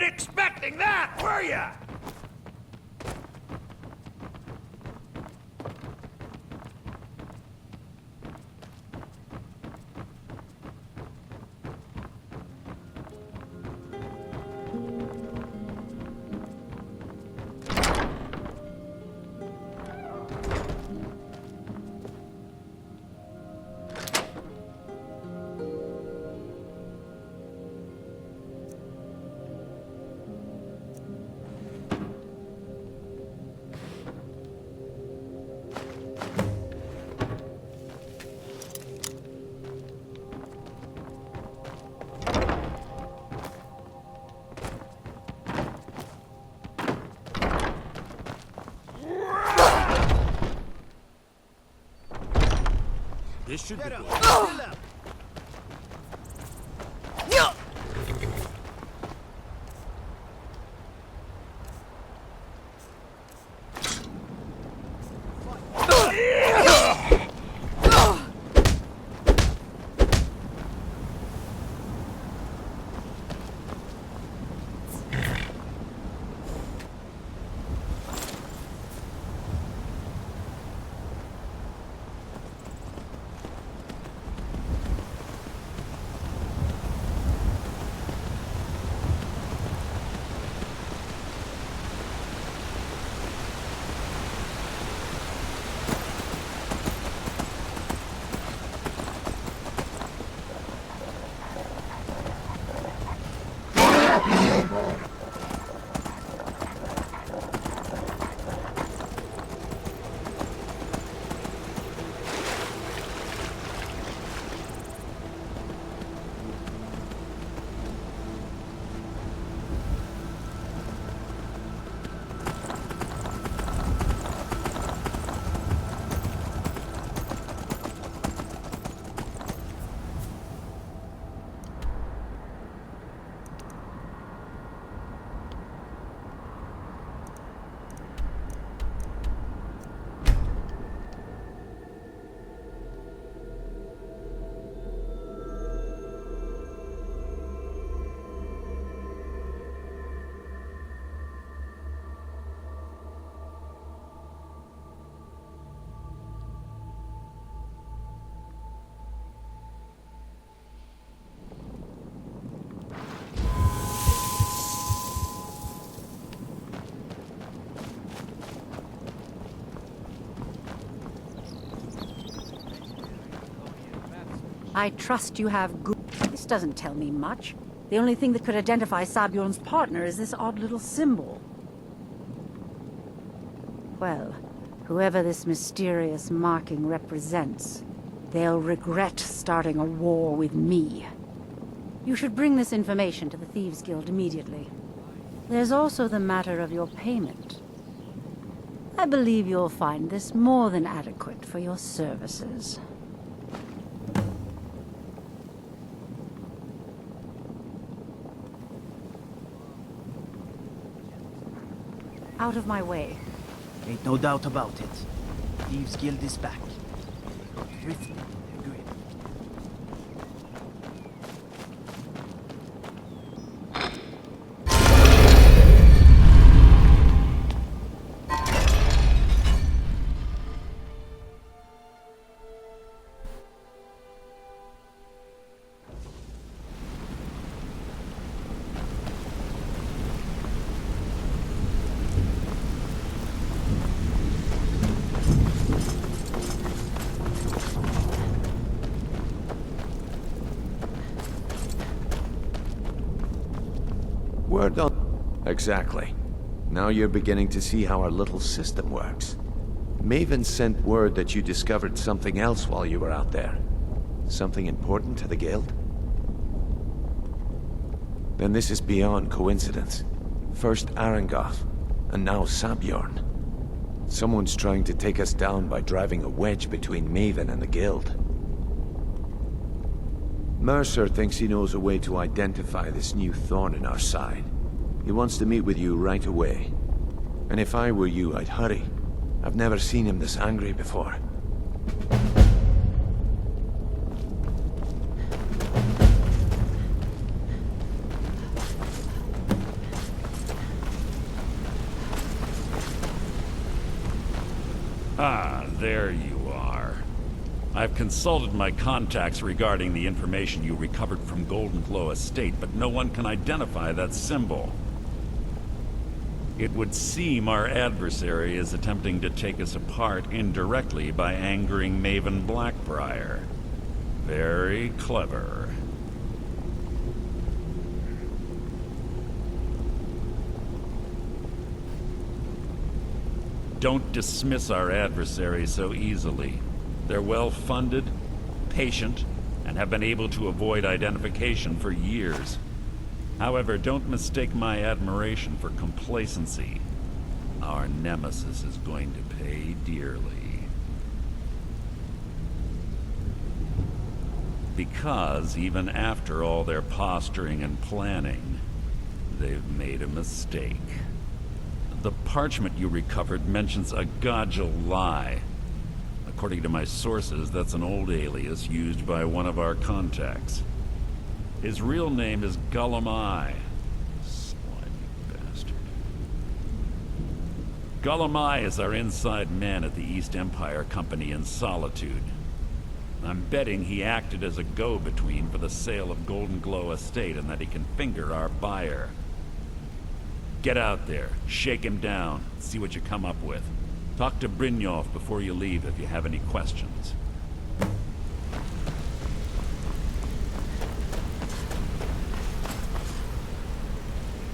expecting that, were ya? This should be good. I trust you have good... This doesn't tell me much. The only thing that could identify Sabjorn's partner is this odd little symbol. Well, whoever this mysterious marking represents, they'll regret starting a war with me. You should bring this information to the Thieves Guild immediately. There's also the matter of your payment. I believe you'll find this more than adequate for your services. Out of my way. Ain't no doubt about it. Thieves Guild is back. Swiftly, agreed. We're done. Exactly. Now you're beginning to see how our little system works. Maven sent word that you discovered something else while you were out there. Something important to the Guild? Then this is beyond coincidence. First Arangoth, and now Sabjorn. Someone's trying to take us down by driving a wedge between Maven and the Guild. Mercer thinks he knows a way to identify this new thorn in our side. He wants to meet with you right away. And if I were you, I'd hurry. I've never seen him this angry before. Ah, there you are. I've consulted my contacts regarding the information you recovered from Golden Glow Estate, but no one can identify that symbol. It would seem our adversary is attempting to take us apart indirectly by angering Maven Blackbriar. Very clever. Don't dismiss our adversary so easily. They're well-funded, patient, and have been able to avoid identification for years. However, don't mistake my admiration for complacency. Our nemesis is going to pay dearly. Because even after all their posturing and planning, they've made a mistake. The parchment you recovered mentions a Godjal lie. According to my sources, that's an old alias used by one of our contacts. His real name is Gullumai. Slimy bastard. Gullumai is our inside man at the East Empire Company in Solitude. I'm betting he acted as a go-between for the sale of Golden Glow Estate and that he can finger our buyer. Get out there, shake him down, see what you come up with. Talk to Brynjolf before you leave if you have any questions.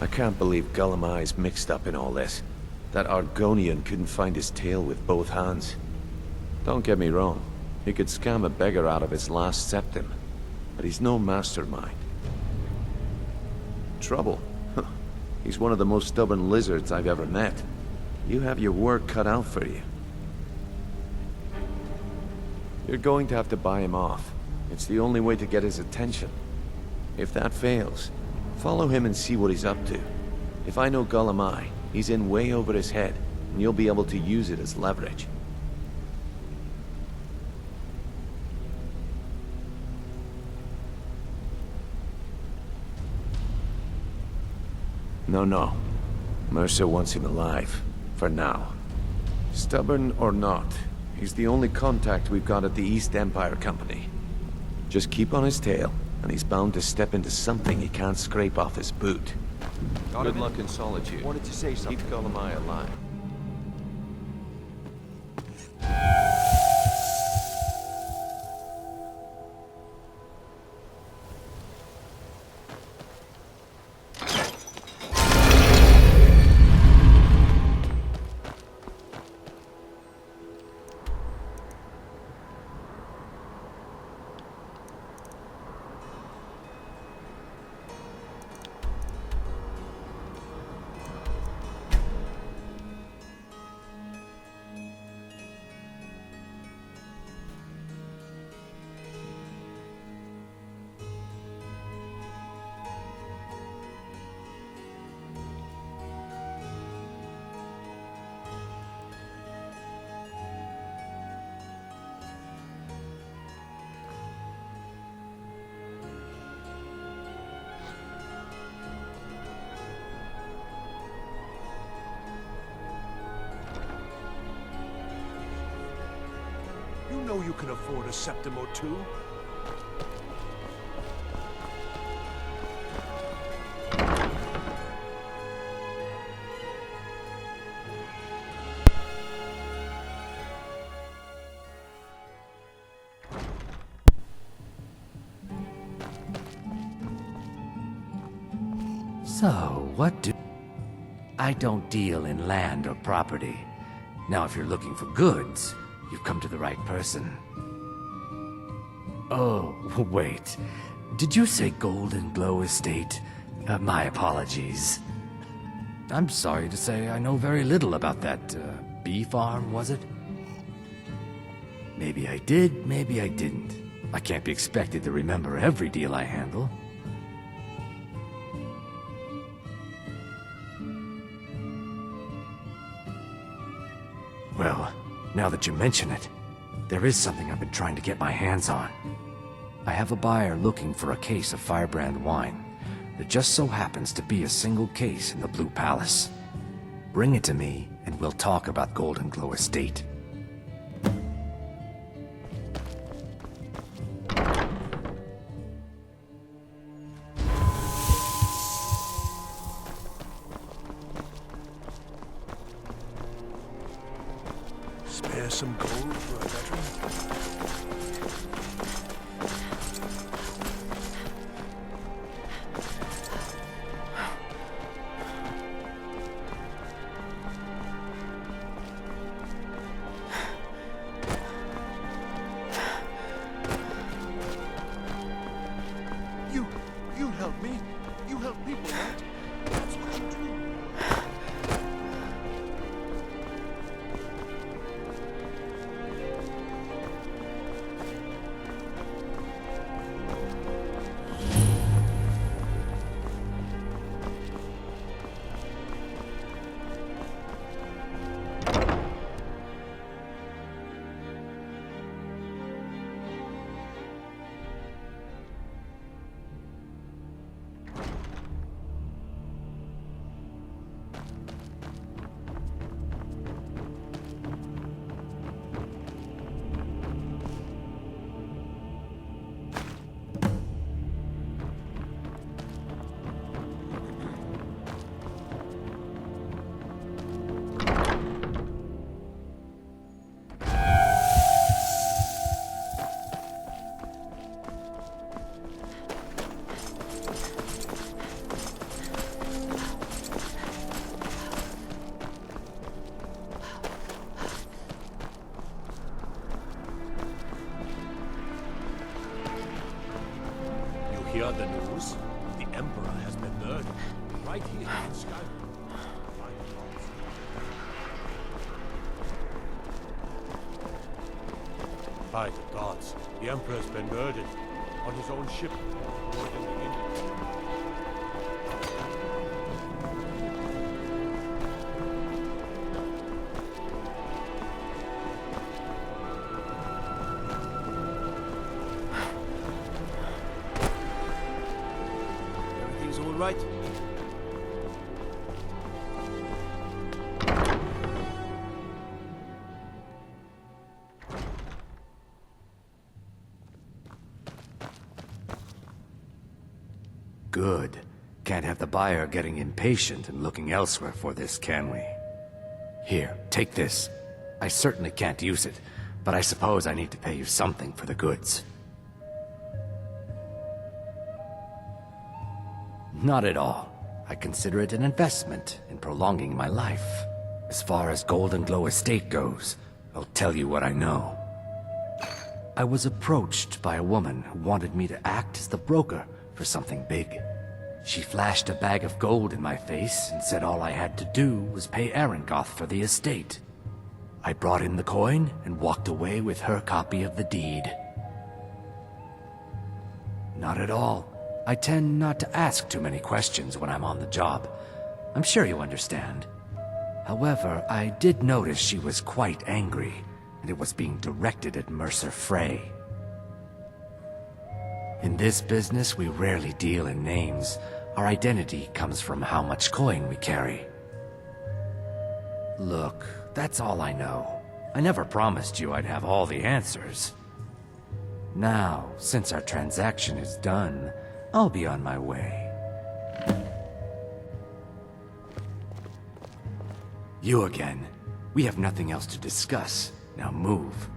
I can't believe Gullumai's mixed up in all this. That Argonian couldn't find his tail with both hands. Don't get me wrong, he could scam a beggar out of his last septim, but he's no mastermind. Trouble? He's one of the most stubborn lizards I've ever met. You have your work cut out for you. You're going to have to buy him off. It's the only way to get his attention. If that fails, follow him and see what he's up to. If I know Gullumai, he's in way over his head, and you'll be able to use it as leverage. No. Mercer wants him alive. For now. Stubborn or not, he's the only contact we've got at the East Empire Company. Just keep on his tail, and he's bound to step into something he can't scrape off his boot. Good luck in Solitude. Wanted to say something. Keep Gullumai alive. You know you can afford a septim or two. So, what do... I don't deal in land or property. Now, if you're looking for goods, you've come to the right person. Oh, wait. Did you say Golden Glow Estate? My apologies. I'm sorry to say I know very little about that, bee farm, was it? Maybe I did, maybe I didn't. I can't be expected to remember every deal I handle. Well, now that you mention it, there is something I've been trying to get my hands on. I have a buyer looking for a case of Firebrand wine. There just so happens to be a single case in the Blue Palace. Bring it to me, and we'll talk about Golden Glow Estate. Spare some gold for a veteran? You help me. You help people, right? That's what you do. Hear the news? The Emperor has been murdered. Right here in Skyrim. By the gods, the Emperor's been murdered. On his own ship. Moored in the Indian. Everything's all right? Good. Can't have the buyer getting impatient and looking elsewhere for this, can we? Here, take this. I certainly can't use it, but I suppose I need to pay you something for the goods. Not at all. I consider it an investment in prolonging my life. As far as Golden Glow Estate goes, I'll tell you what I know. I was approached by a woman who wanted me to act as the broker for something big. She flashed a bag of gold in my face and said all I had to do was pay Arangoth for the estate. I brought in the coin and walked away with her copy of the deed. Not at all. I tend not to ask too many questions when I'm on the job. I'm sure you understand. However, I did notice she was quite angry, and it was being directed at Mercer Frey. In this business, we rarely deal in names. Our identity comes from how much coin we carry. Look, that's all I know. I never promised you I'd have all the answers. Now, since our transaction is done, I'll be on my way. You again. We have nothing else to discuss. Now move.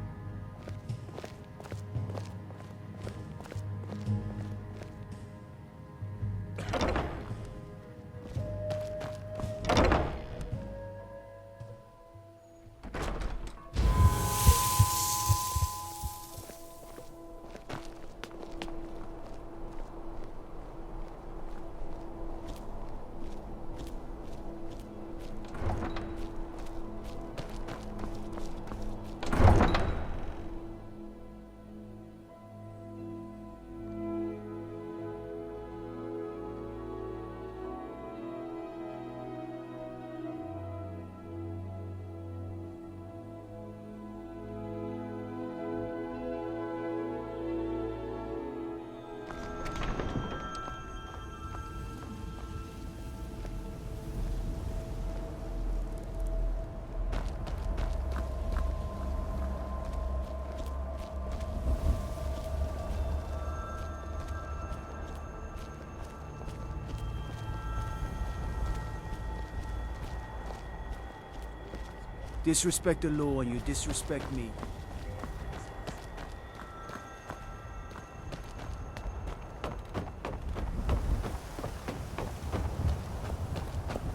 Disrespect the law and you disrespect me.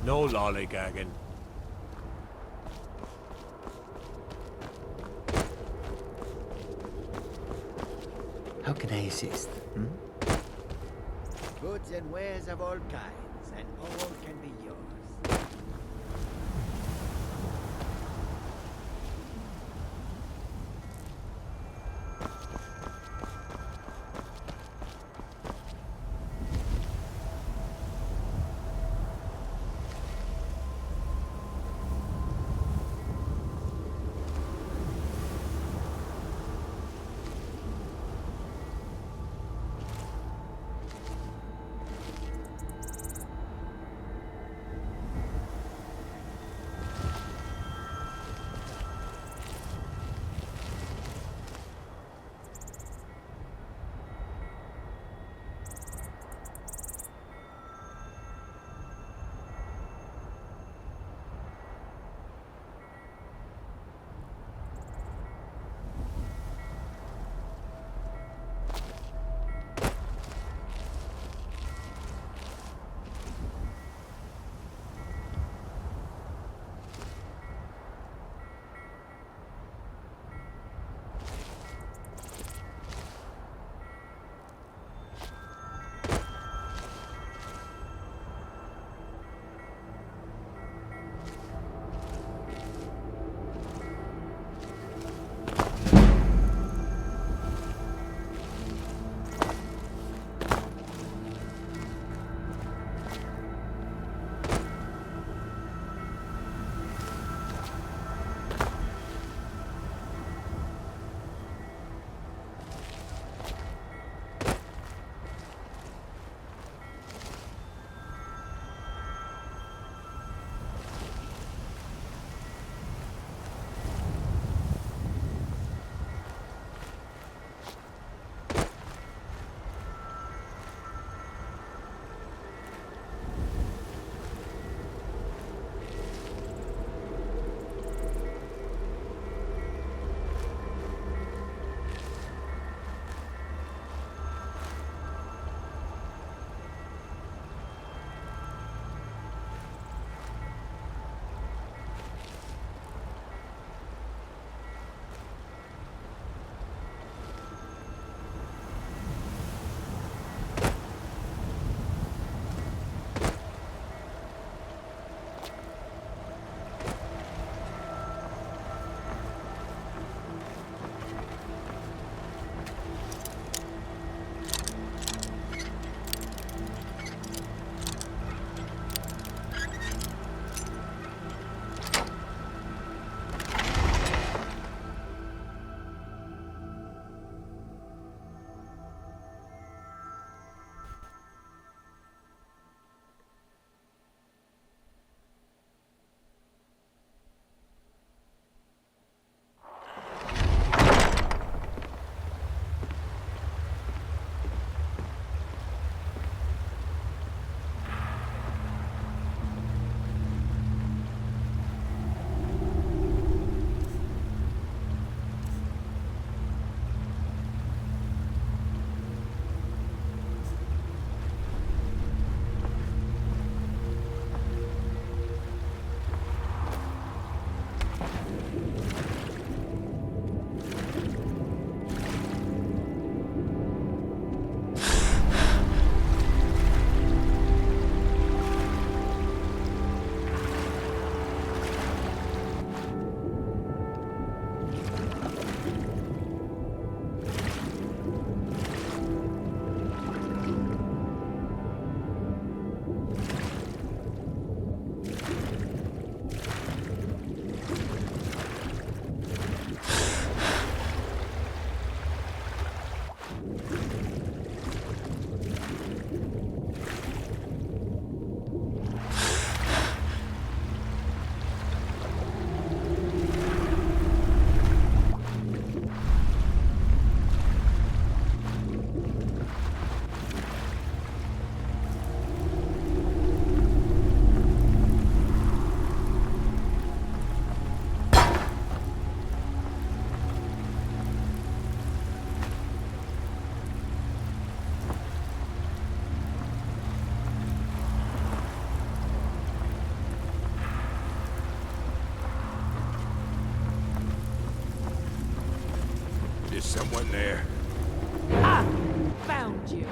No lollygagging. How can I assist? Goods and wares of all kinds, and all can be yours. Is someone there? Ah! Found you.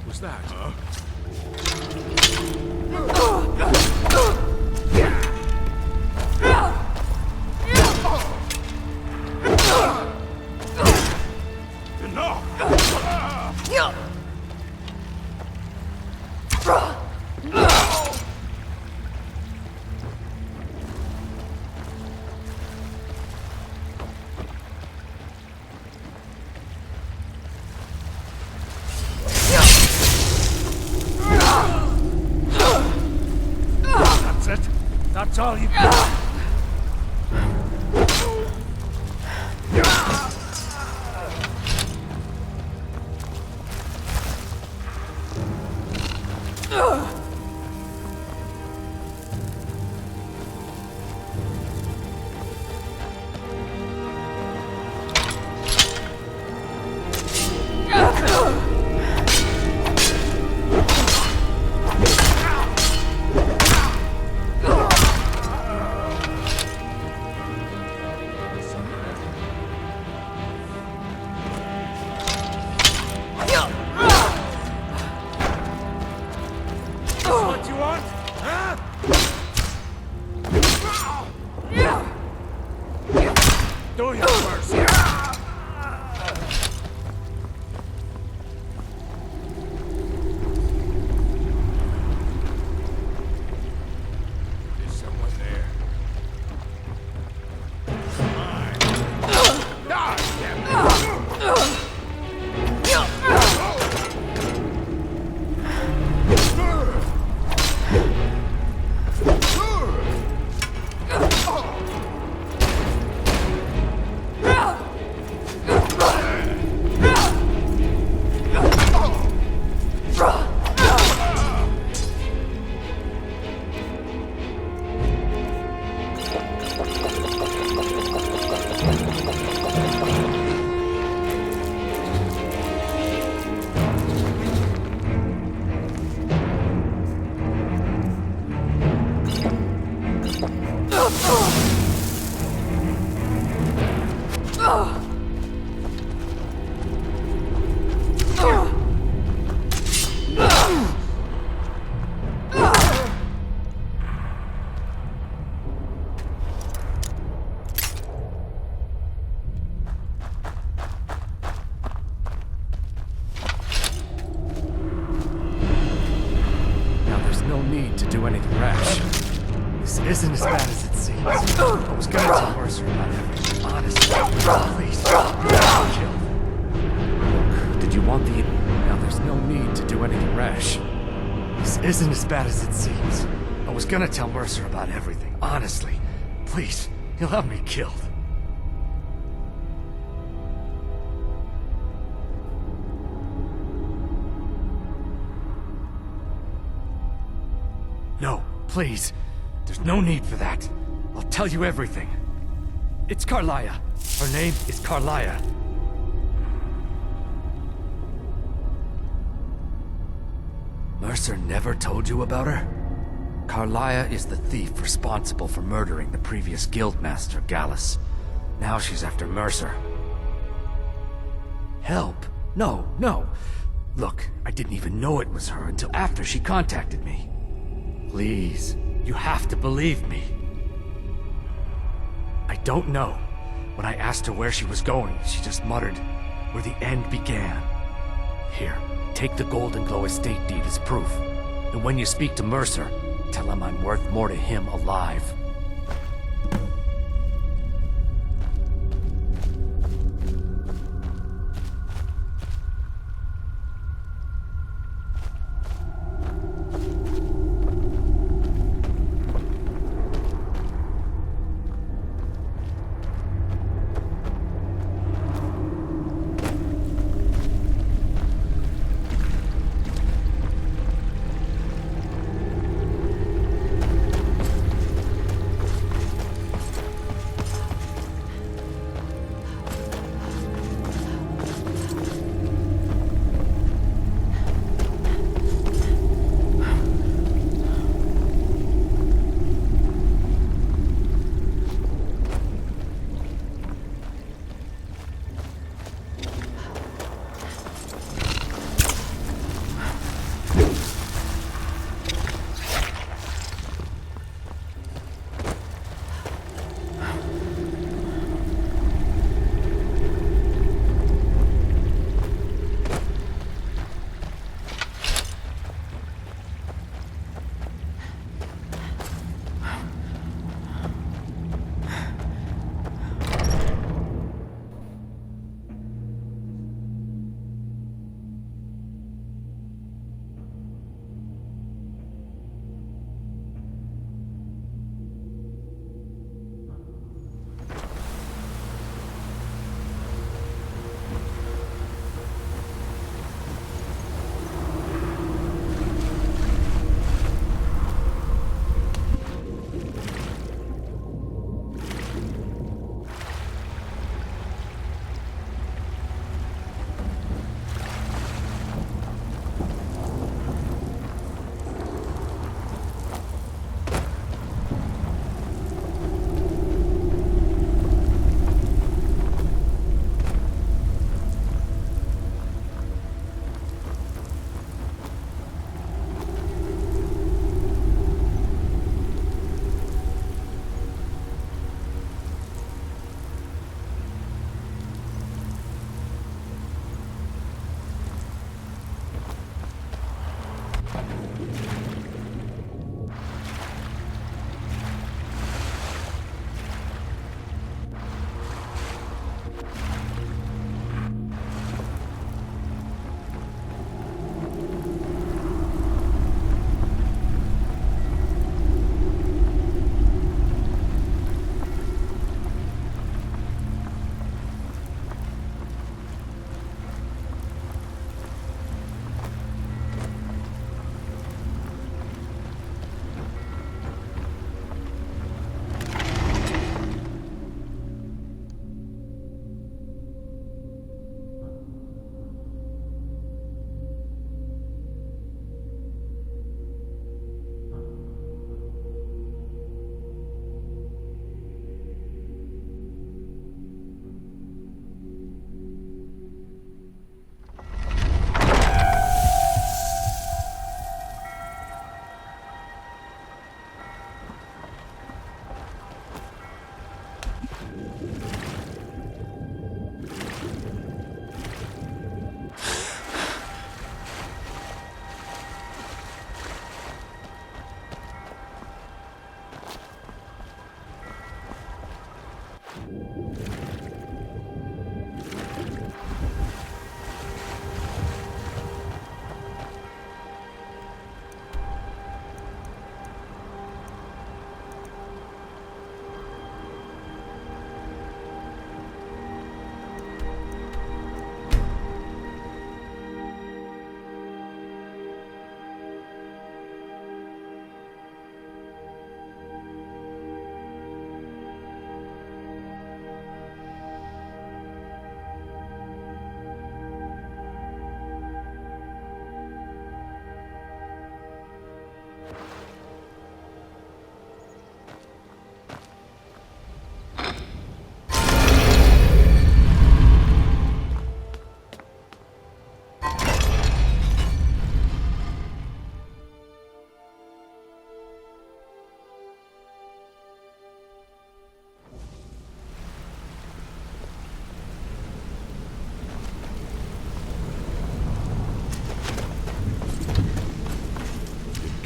was that? Huh? That's all you got. to do anything rash. This isn't as bad as it seems. I was gonna tell Mercer about everything. Honestly, please, don't kill. Look, did you want the... Now, there's no need to do anything rash. This isn't as bad as it seems. I was gonna tell Mercer about everything. Honestly, please, he'll have me killed. No, please. There's no need for that. I'll tell you everything. It's Carlia. Her name is Carlia. Mercer never told you about her? Carlia is the thief responsible for murdering the previous guildmaster, Gallus. Now she's after Mercer. Help? No, no. Look, I didn't even know it was her until after she contacted me. Please, you have to believe me. I don't know. When I asked her where she was going, she just muttered, where the end began. Here, take the Golden Glow estate deed as proof. And when you speak to Mercer, tell him I'm worth more to him alive.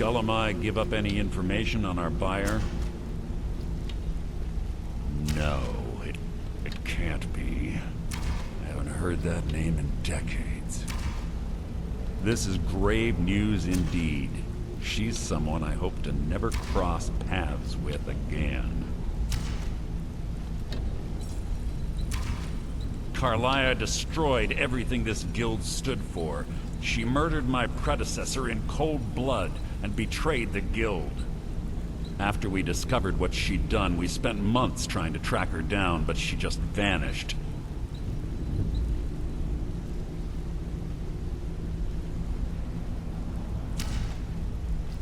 Scullami give up any information on our buyer? No, it can't be. I haven't heard that name in decades. This is grave news indeed. She's someone I hope to never cross paths with again. Carlia destroyed everything this guild stood for. She murdered my predecessor in cold blood and betrayed the guild. After we discovered what she'd done, we spent months trying to track her down, but she just vanished.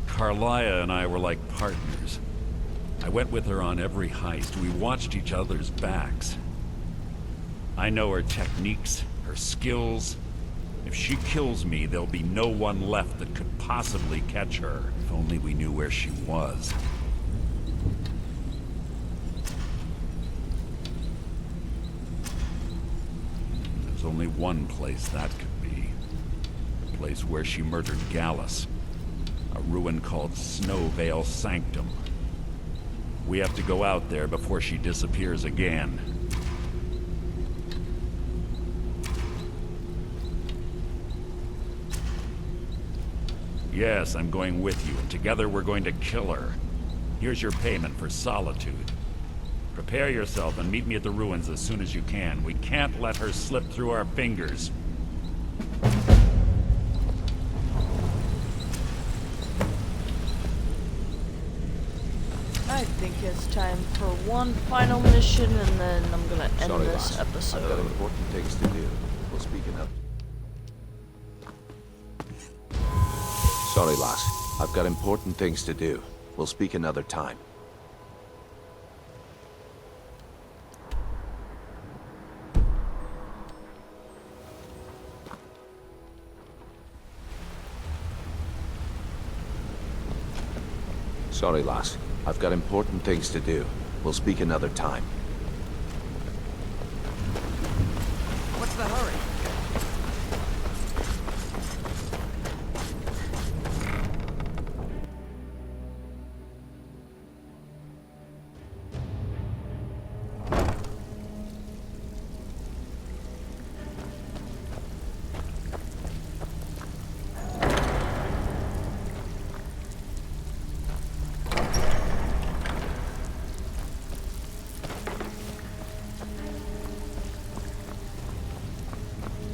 Carlia and I were like partners. I went with her on every heist. We watched each other's backs. I know her techniques, her skills. If she kills me, there'll be no one left that could possibly catch her. If only we knew where she was. There's only one place that could be. The place where she murdered Gallus. A ruin called Snowvale Sanctum. We have to go out there before she disappears again. Yes, I'm going with you, and together we're going to kill her. Here's your payment for solitude. Prepare yourself and meet me at the ruins as soon as you can. We can't let her slip through our fingers. I think it's time for one final mission, and then I'm gonna end Sorry, this lass. episode. I've got important things to do. We'll speak another. Sorry, lass. I've got important things to do. We'll speak another time. Sorry, lass. I've got important things to do. We'll speak another time. What's the hurry?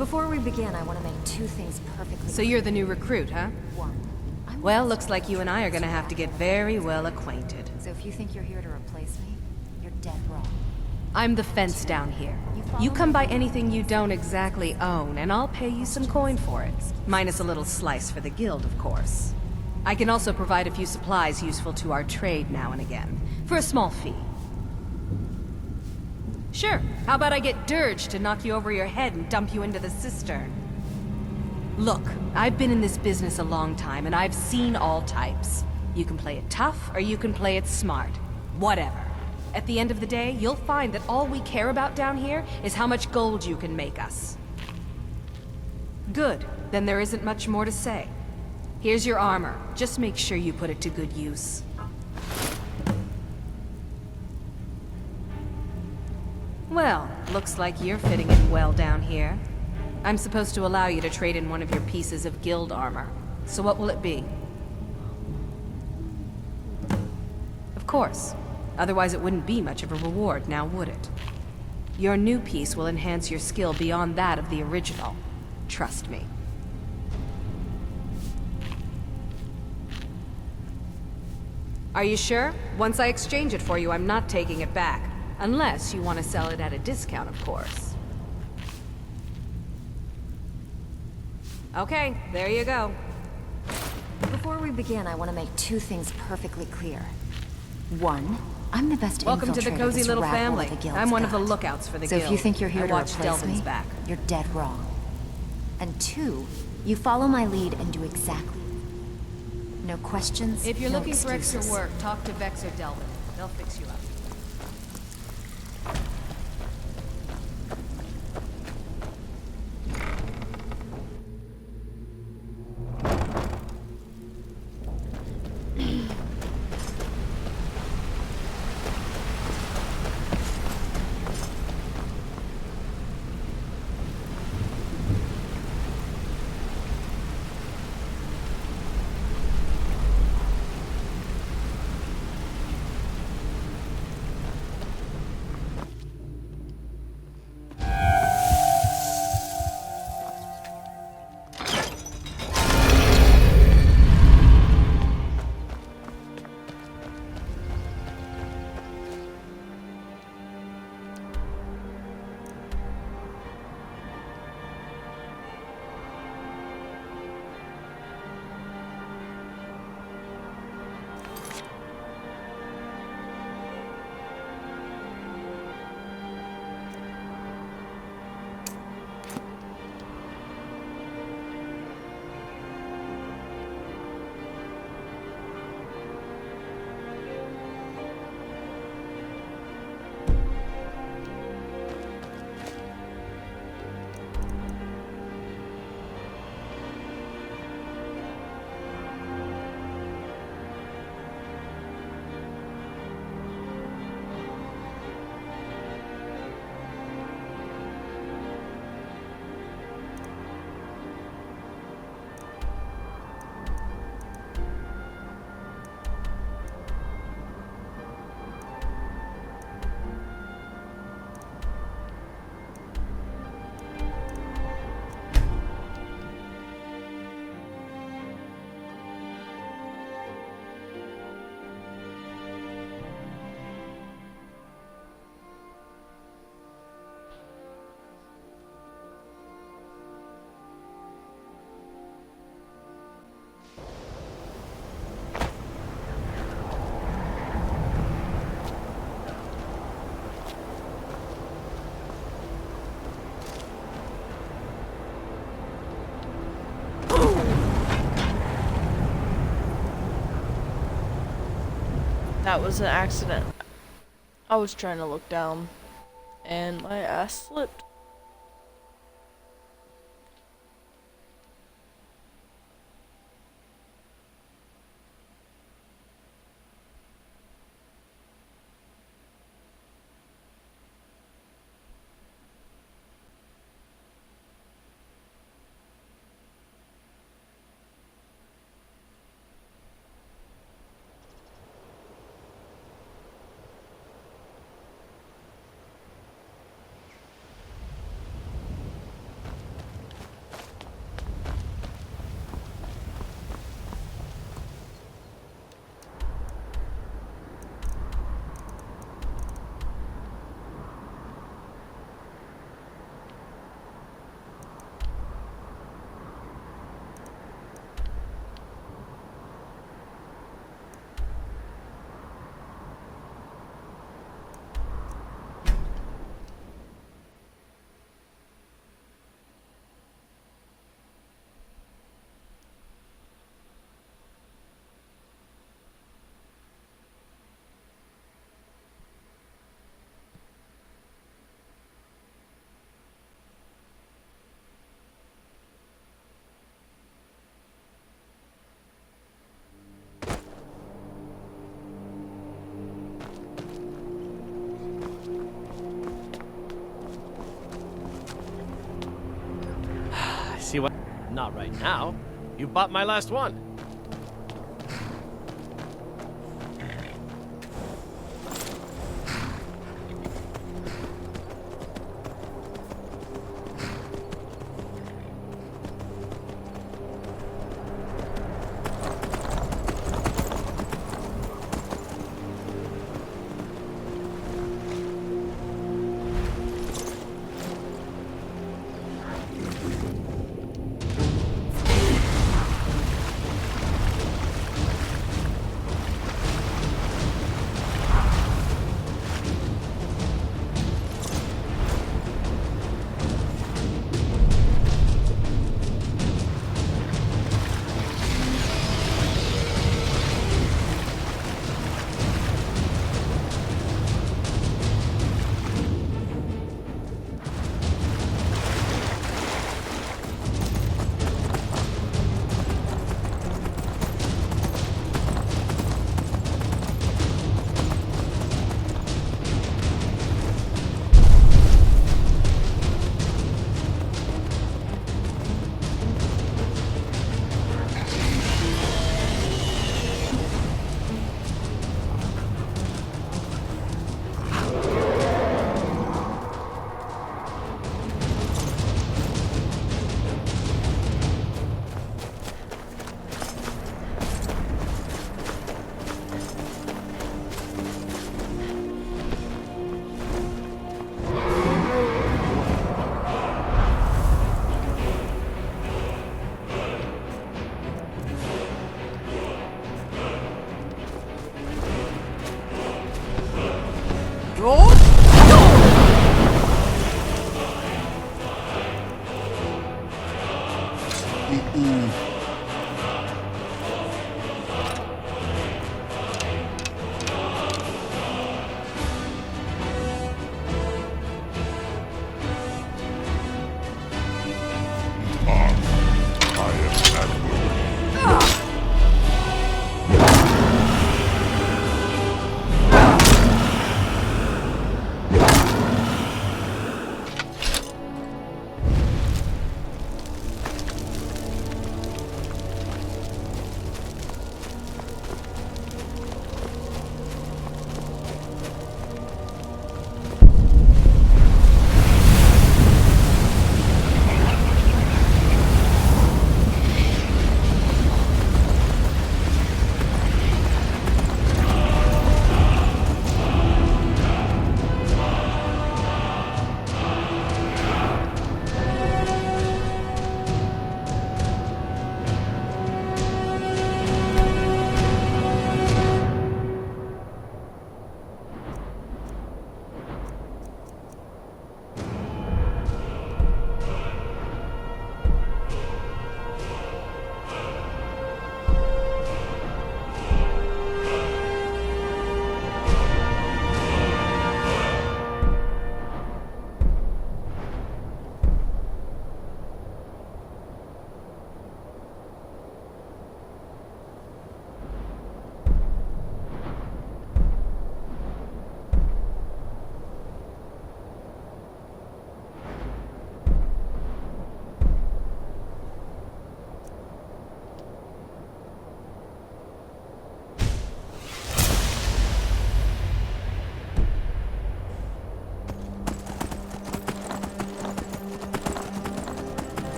Before we begin, I want to make two things perfectly So you're the new recruit, huh? One. Well, looks like you and I are gonna have to get very well acquainted. So if you think you're here to replace me, you're dead wrong. I'm the fence down here. You come by anything you don't exactly own, and I'll pay you some coin for it. Minus a little slice for the guild, of course. I can also provide a few supplies useful to our trade now and again, for a small fee. Sure, how about I get Dirge to knock you over your head and dump you into the cistern? Look, I've been in this business a long time, and I've seen all types. You can play it tough, or you can play it smart. Whatever. At the end of the day, you'll find that all we care about down here is how much gold you can make us. Good. Then there isn't much more to say. Here's your armor. Just make sure you put it to good use. Well, looks like you're fitting in well down here. I'm supposed to allow you to trade in one of your pieces of guild armor. So what will it be? Of course. Otherwise it wouldn't be much of a reward, now would it? Your new piece will enhance your skill beyond that of the original. Trust me. Are you sure? Once I exchange it for you, I'm not taking it back. Unless you want to sell it at a discount, of course. Okay, there you go. Before we begin, I want to make two things perfectly clear. One, I'm the best Welcome to the infiltrator cozy this little rabble family. the guild's I'm one of the got. lookouts for the so guild. if you think you're here I to watch replace Delvin's me, back. you're dead wrong. And two, you follow my lead and do exactly. No questions, If you're no looking for excuses. extra work, talk to Vex or Delvin. They'll fix you up. That was an accident. I was trying to look down, and my ass slipped. See what? Not right now. You bought my last one.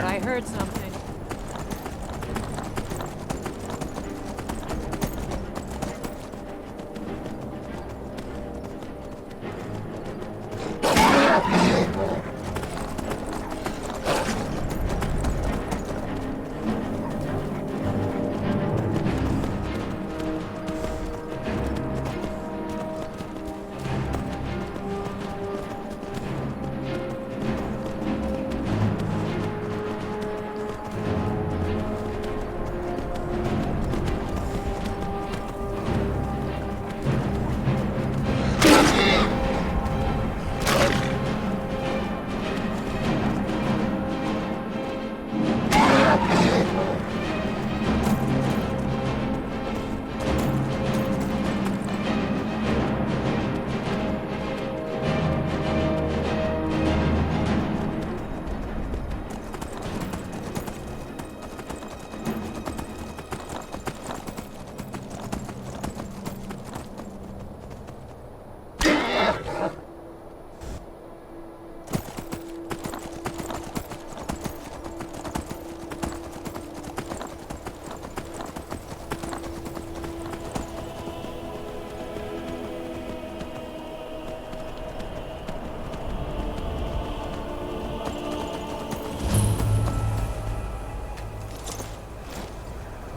I heard something.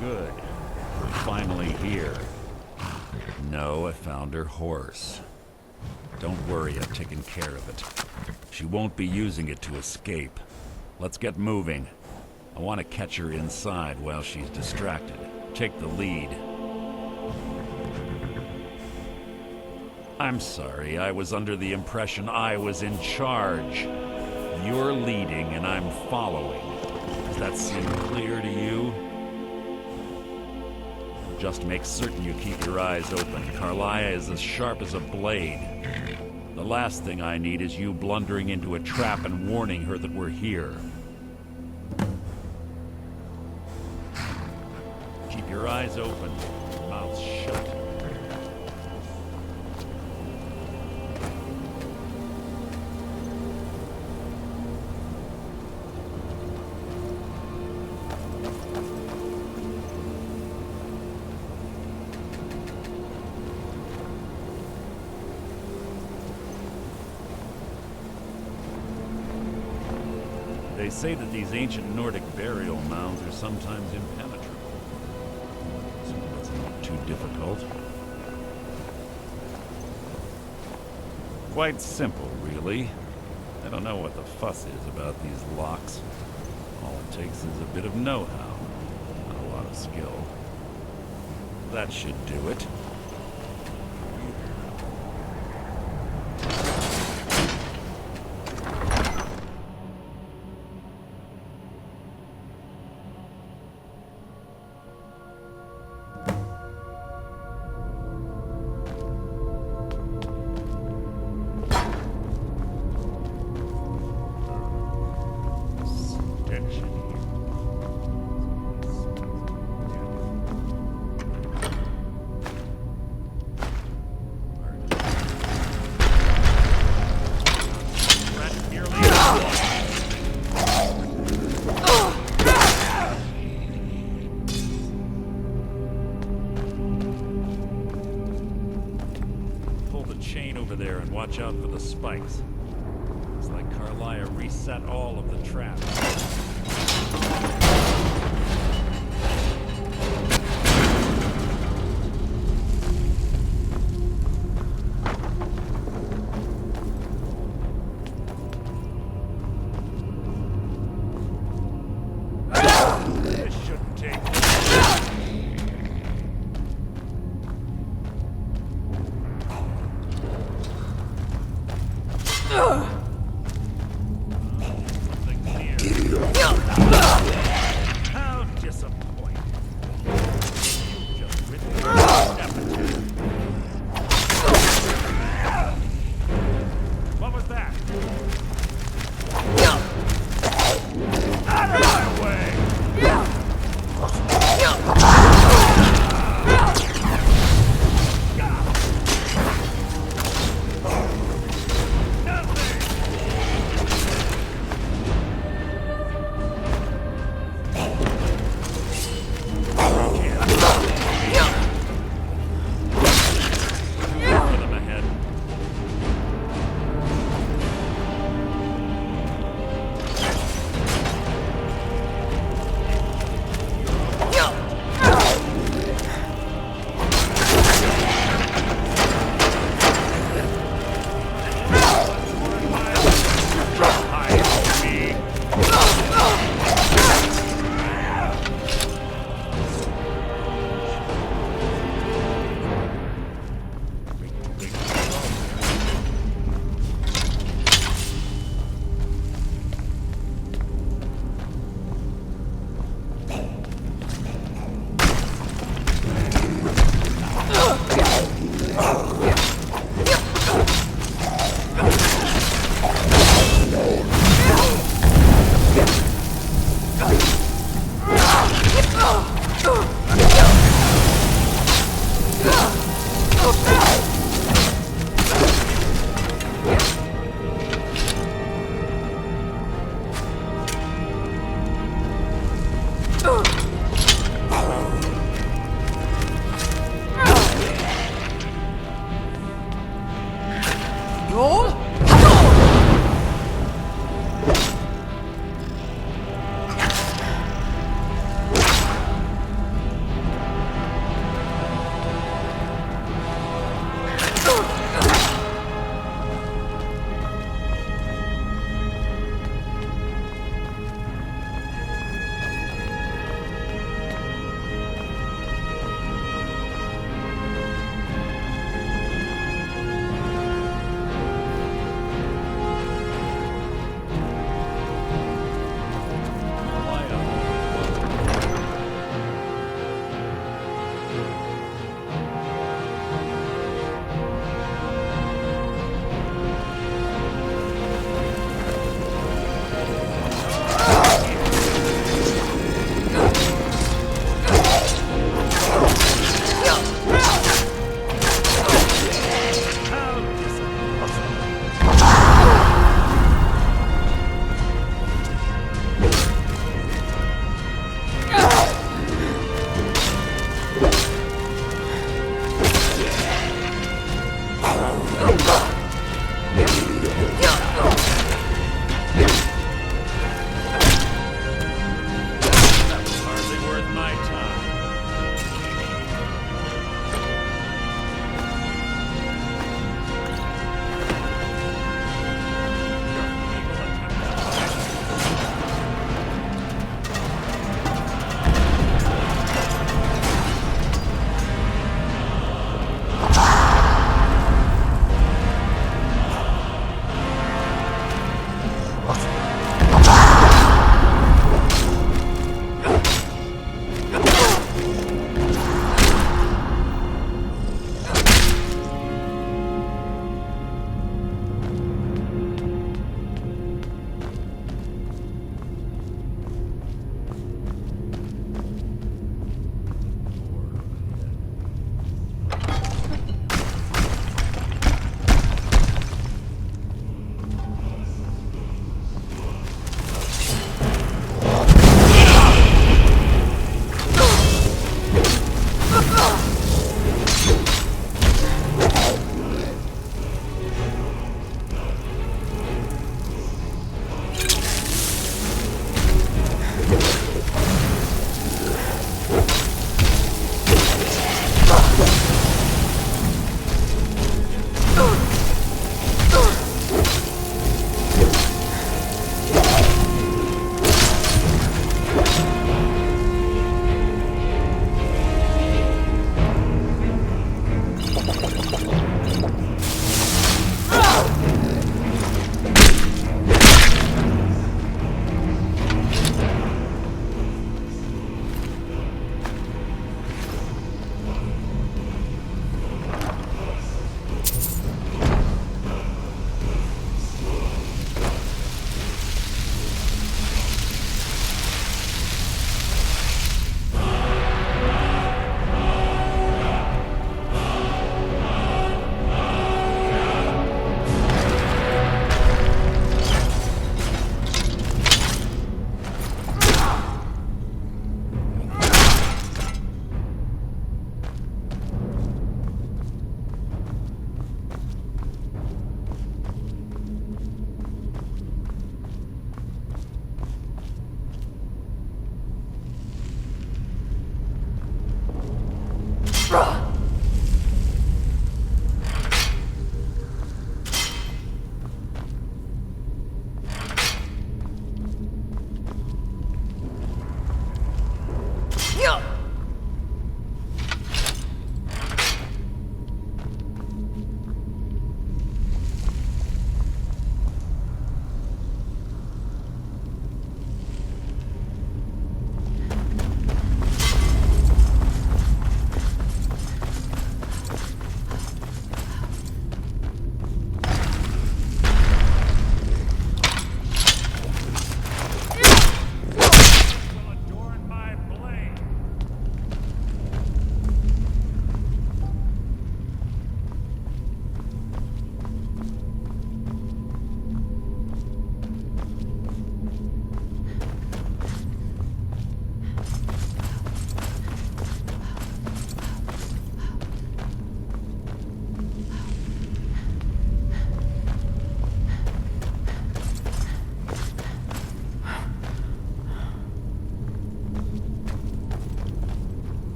Good. We're finally here. No, I found her horse. Don't worry, I've taken care of it. She won't be using it to escape. Let's get moving. I want to catch her inside while she's distracted. Take the lead. I'm sorry, I was under the impression I was in charge. You're leading and I'm following. Does that seem clear to you? Just make certain you keep your eyes open. Carlia is as sharp as a blade. The last thing I need is you blundering into a trap and warning her that we're here. Keep your eyes open, mouth shut. They say that these ancient Nordic burial mounds are sometimes impenetrable. So that's not too difficult. Quite simple, really. I don't know what the fuss is about these locks. All it takes is a bit of know-how, not a lot of skill. That should do it. Watch out for the spikes. It's like Carlia reset all of the traps. This shouldn't take How disappointing. You just written What was that? Out of my way!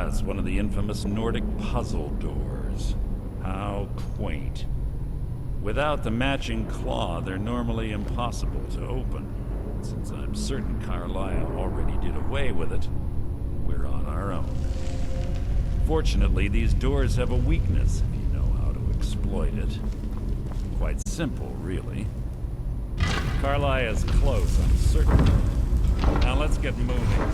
Yes, one of the infamous Nordic puzzle doors. How quaint. Without the matching claw, they're normally impossible to open. Since I'm certain Carlisle already did away with it, we're on our own. Fortunately, these doors have a weakness if you know how to exploit it. Quite simple, really. Carlisle is close, I'm certain. Now let's get moving.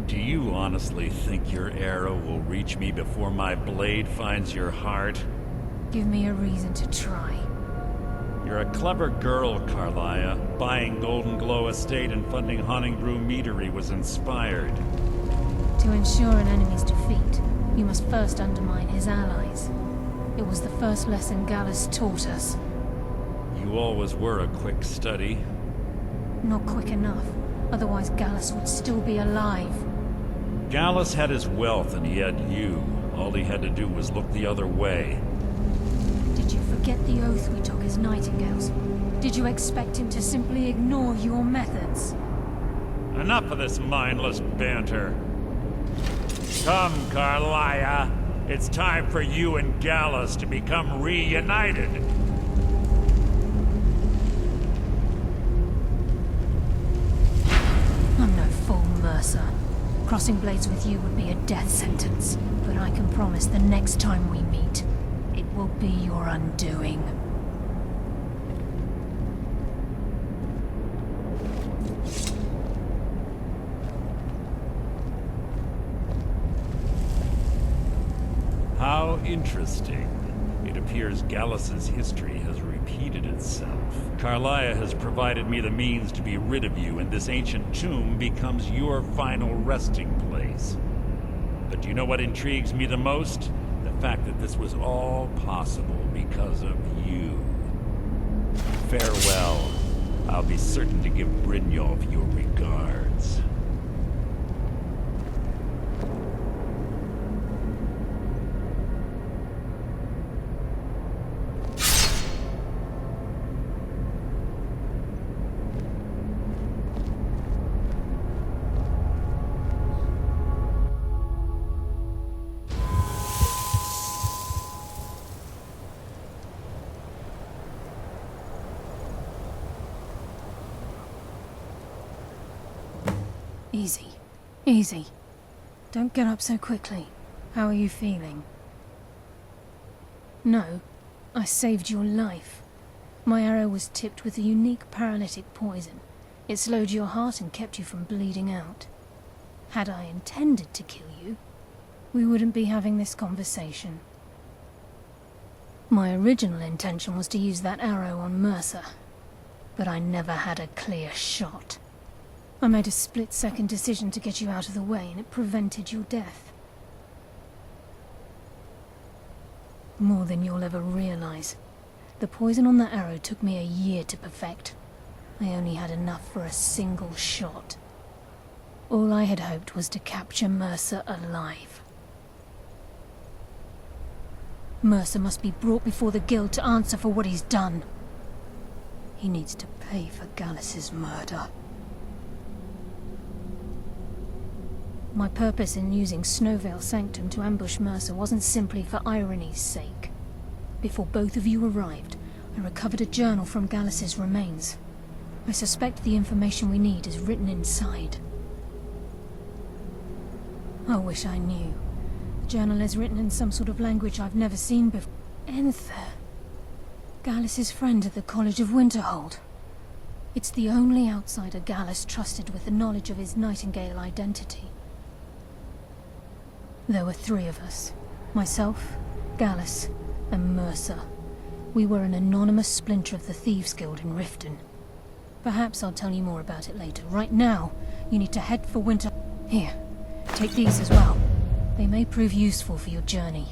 Do you honestly think your arrow will reach me before my blade finds your heart? Give me a reason to try. You're a clever girl, Carlisle. Buying Golden Glow Estate and funding Honningbrew Meadery was inspired. To ensure an enemy's defeat, you must first undermine his allies. It was the first lesson Gallus taught us. You always were a quick study. Not quick enough, otherwise Gallus would still be alive. Gallus had his wealth and he had you. All he had to do was look the other way. Did you forget the oath we took as nightingales? Did you expect him to simply ignore your methods? Enough of this mindless banter. Come, Carlisle. It's time for you and Gallus to become reunited. I'm no fool, Mercer. Crossing blades with you would be a death sentence, but I can promise the next time we meet, it will be your undoing. How interesting. It appears Gallus's history has repeated itself. Carlisle has provided me the means to be rid of you, and this ancient tomb becomes your final resting place. But do you know what intrigues me the most? The fact that this was all possible because of you. Farewell. I'll be certain to give Brynjolf your regards. Easy. Easy. Don't get up so quickly. How are you feeling? No, I saved your life. My arrow was tipped with a unique paralytic poison. It slowed your heart and kept you from bleeding out. Had I intended to kill you, we wouldn't be having this conversation. My original intention was to use that arrow on Mercer, but I never had a clear shot. I made a split-second decision to get you out of the way, and it prevented your death. More than you'll ever realize. The poison on that arrow took me a year to perfect. I only had enough for a single shot. All I had hoped was to capture Mercer alive. Mercer must be brought before the Guild to answer for what he's done. He needs to pay for Gallus's murder. My purpose in using Snowvale Sanctum to ambush Mercer wasn't simply for irony's sake. Before both of you arrived, I recovered a journal from Gallus's remains. I suspect the information we need is written inside. I wish I knew. The journal is written in some sort of language I've never seen before. Enther. Gallus's friend at the College of Winterhold. It's the only outsider Gallus trusted with the knowledge of his Nightingale identity. There were 3 of us. Myself, Gallus, and Mercer. We were an anonymous splinter of the Thieves Guild in Riften. Perhaps I'll tell you more about it later. Right now, you need to head for Winter... Here, take these as well. They may prove useful for your journey.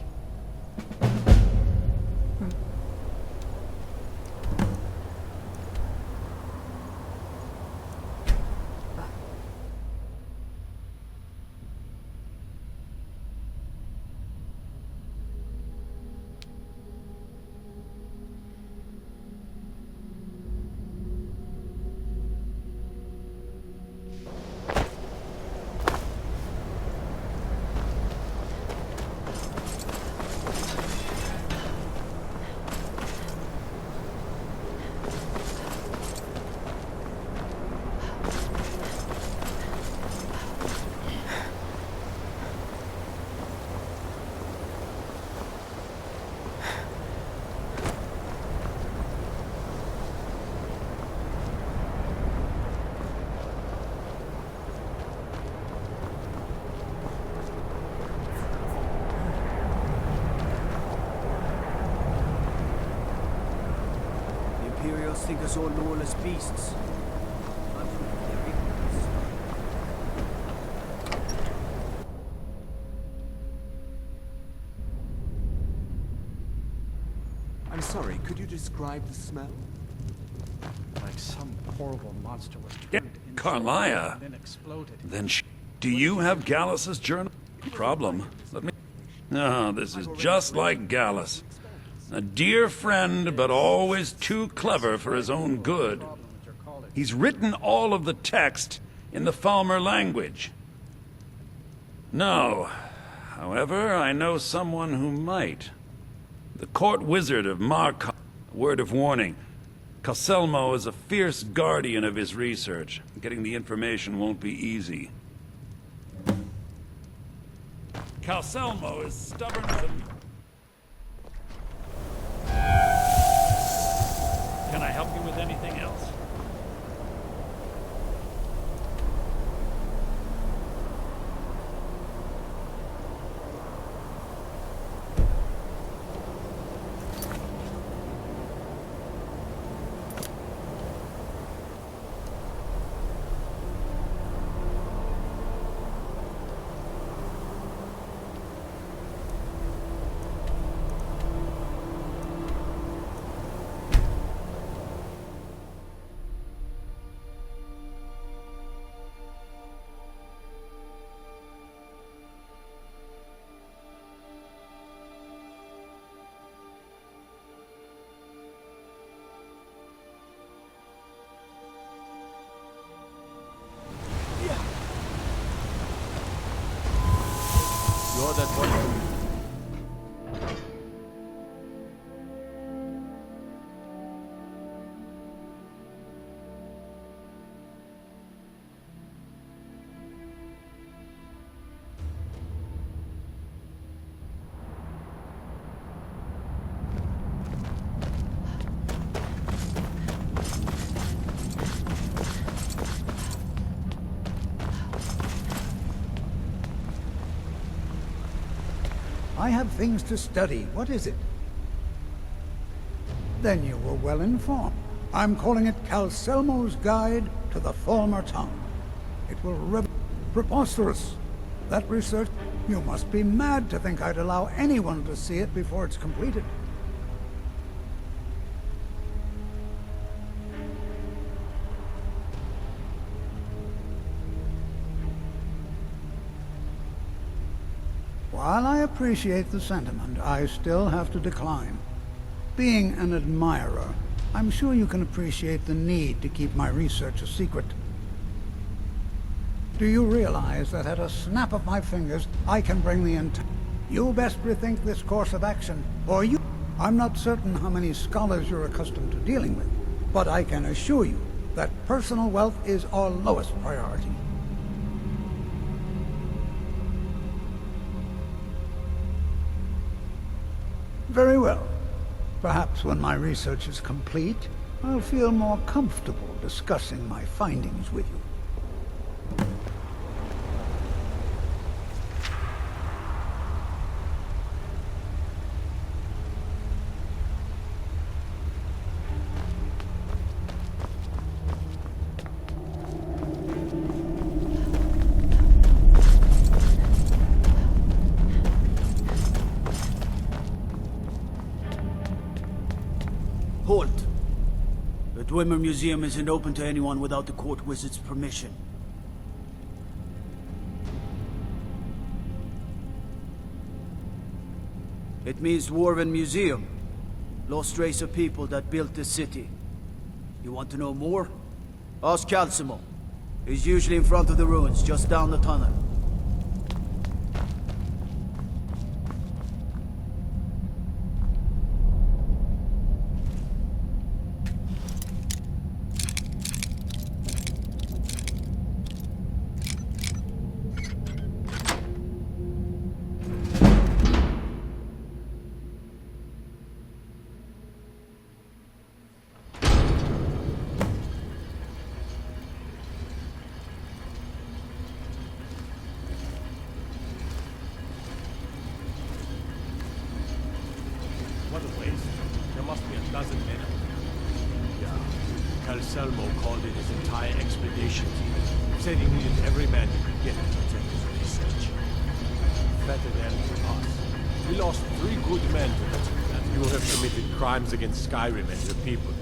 The Imperials think us all lawless beasts. I'm proving their ignorance. I'm sorry, could you describe the smell? Like some horrible monster was Yeah, turned into Carlia. and then exploded. Then do you have Gallus's journal? Problem. Let me... No, this is just like Gallus. A dear friend, but always too clever for his own good. He's written all of the text in the Falmer language. No. However, I know someone who might. The court wizard of Markov. Word of warning. Calselmo is a fierce guardian of his research. Getting the information won't be easy. Calselmo is stubborn as a... Can I help you with anything else? You're that one. I have things to study. What is it? Then you were well informed. I'm calling it Calselmo's Guide to the Falmer Tongue. It will preposterous. That research, you must be mad to think I'd allow anyone to see it before it's completed. While I appreciate the sentiment, I still have to decline. Being an admirer, I'm sure you can appreciate the need to keep my research a secret. Do you realize that at a snap of my fingers, I can bring the entire... You best rethink this course of action, or you... I'm not certain how many scholars you're accustomed to dealing with, but I can assure you that personal wealth is our lowest priority. Very well. Perhaps when my research is complete, I'll feel more comfortable discussing my findings with you. Dwemer Museum isn't open to anyone without the court wizard's permission. It means Dwarven Museum. Lost race of people that built this city. You want to know more? Ask Calcimo. He's usually in front of the ruins, just down the tunnel. What a waste. There must be a dozen men up there. Yeah. Calcelmo called in his entire expedition team. Said he needed every man he could get to protect his research. Better than us. We lost 3 good men to that. You have committed crimes against Skyrim and your people.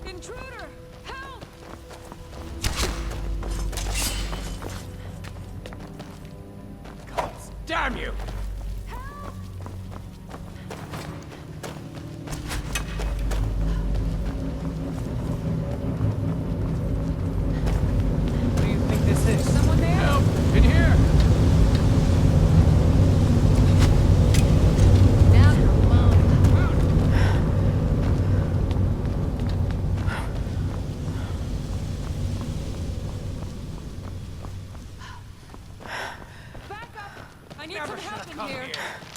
Intruder! Help! Damn you! What do you think this is? Someone there? Help! In here! Now you're alone. Back up! I need some help in here.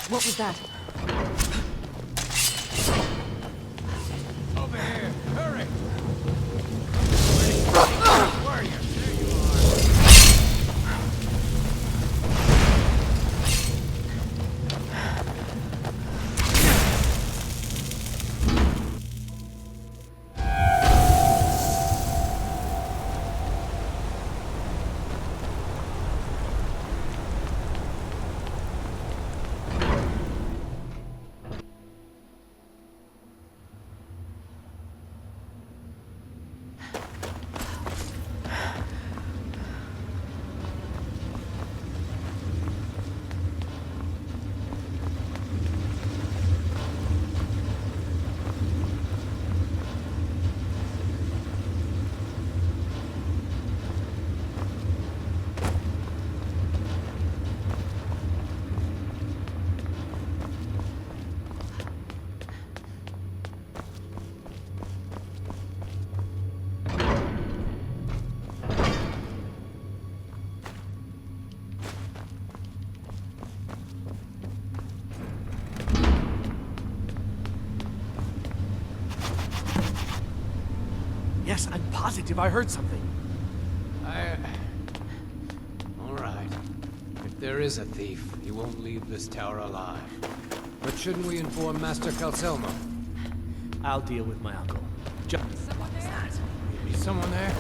What was that? Over here! Hurry! Where are you? There you are. Yes, I'm positive I heard something. All right. If there is a thief, he won't leave this tower alive. But shouldn't we inform Master Calcelmo? I'll deal with my uncle. Someone there? Is someone there?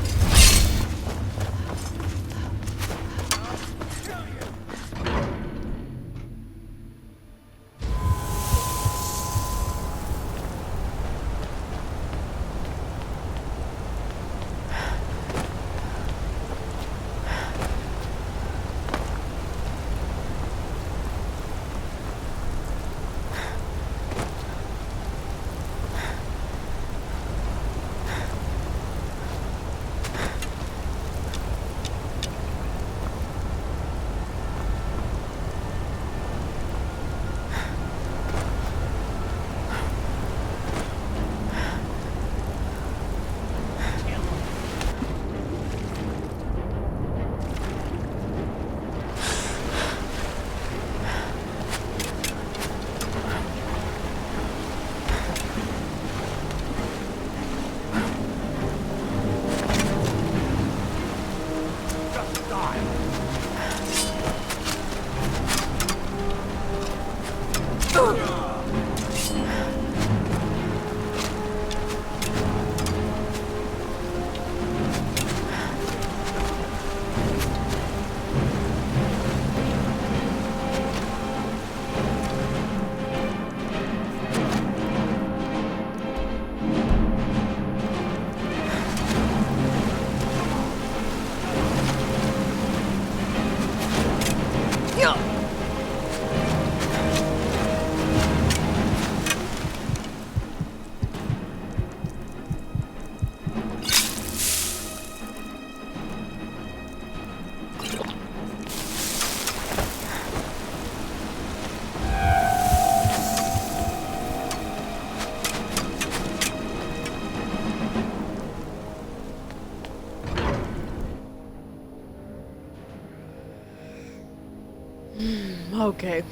Okay.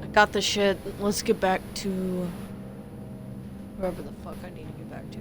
I got the shit. Let's get back to wherever the fuck I need to get back to.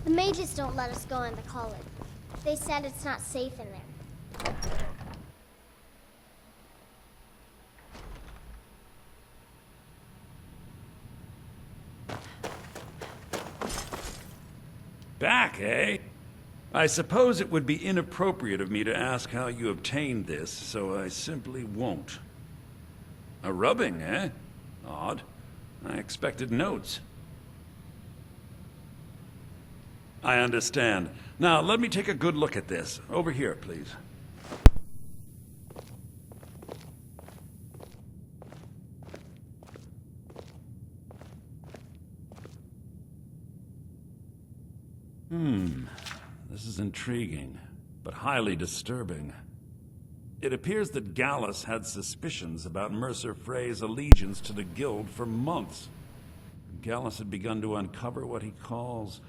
The mages don't let us go in the college. They said it's not safe in there. Back, eh? I suppose it would be inappropriate of me to ask how you obtained this, so I simply won't. A rubbing, eh? Odd. I expected notes. I understand. Now, let me take a good look at this. Over here, please. This is intriguing, but highly disturbing. It appears that Gallus had suspicions about Mercer Frey's allegiance to the Guild for months. Gallus had begun to uncover what he calls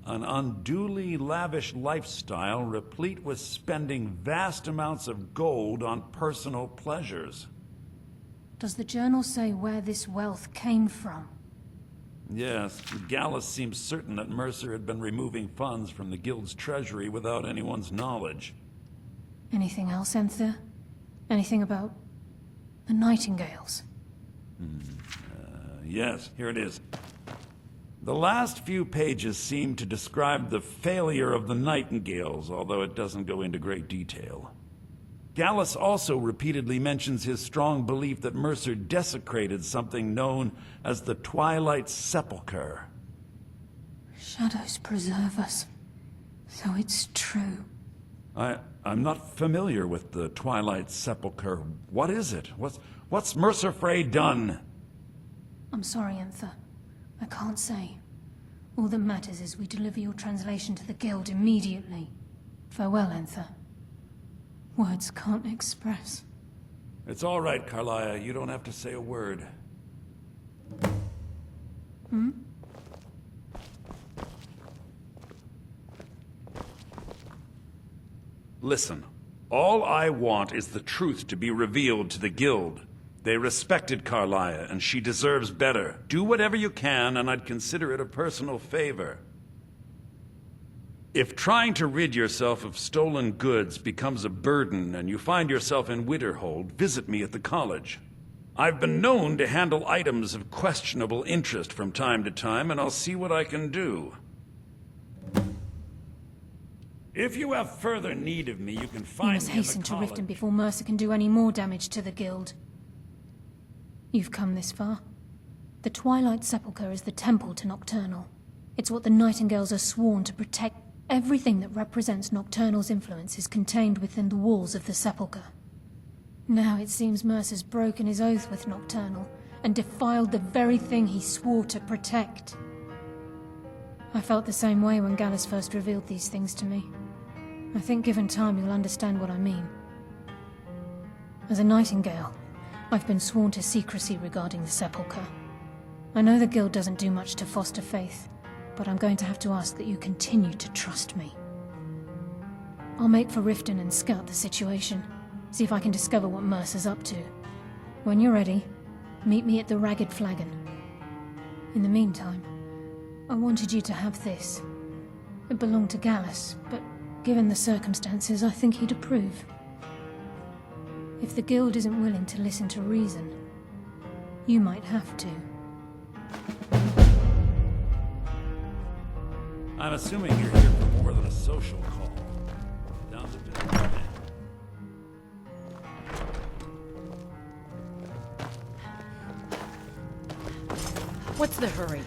an unduly lavish lifestyle replete with spending vast amounts of gold on personal pleasures. Does the journal say where this wealth came from? Yes, Gallus seems certain that Mercer had been removing funds from the Guild's treasury without anyone's knowledge. Anything else, Enther? Anything about the Nightingales? Yes, here it is. The last few pages seem to describe the failure of the Nightingales, although it doesn't go into great detail. Gallus also repeatedly mentions his strong belief that Mercer desecrated something known as the Twilight Sepulchre. Shadows preserve us. So it's true. I'm not familiar with the Twilight Sepulchre. What is it? What's Mercer Frey done? I'm sorry, Enther. I can't say. All that matters is we deliver your translation to the Guild immediately. Farewell, Enther. Words can't express. It's all right, Carlia. You don't have to say a word. Listen, all I want is the truth to be revealed to the Guild. They respected Carlia, and she deserves better. Do whatever you can, and I'd consider it a personal favor. If trying to rid yourself of stolen goods becomes a burden and you find yourself in Winterhold, visit me at the college. I've been known to handle items of questionable interest from time to time, and I'll see what I can do. If you have further need of me, you can You find must me in the hasten to college. Riften before Mercer can do any more damage to the Guild. You've come this far. The Twilight Sepulchre is the temple to Nocturnal. It's what the Nightingales are sworn to protect. Everything that represents Nocturnal's influence is contained within the walls of the Sepulchre. Now it seems Mercer's broken his oath with Nocturnal and defiled the very thing he swore to protect. I felt the same way when Gallus first revealed these things to me. I think given time you'll understand what I mean. As a Nightingale, I've been sworn to secrecy regarding the Sepulchre. I know the Guild doesn't do much to foster faith, but I'm going to have to ask that you continue to trust me. I'll make for Riften and scout the situation, see if I can discover what Mercer's up to. When you're ready, meet me at the Ragged Flagon. In the meantime, I wanted you to have this. It belonged to Gallus, but given the circumstances, I think he'd approve. If the Guild isn't willing to listen to reason, you might have to. I'm assuming you're here for more than a social call. Sounds a bit like that. What's the hurry?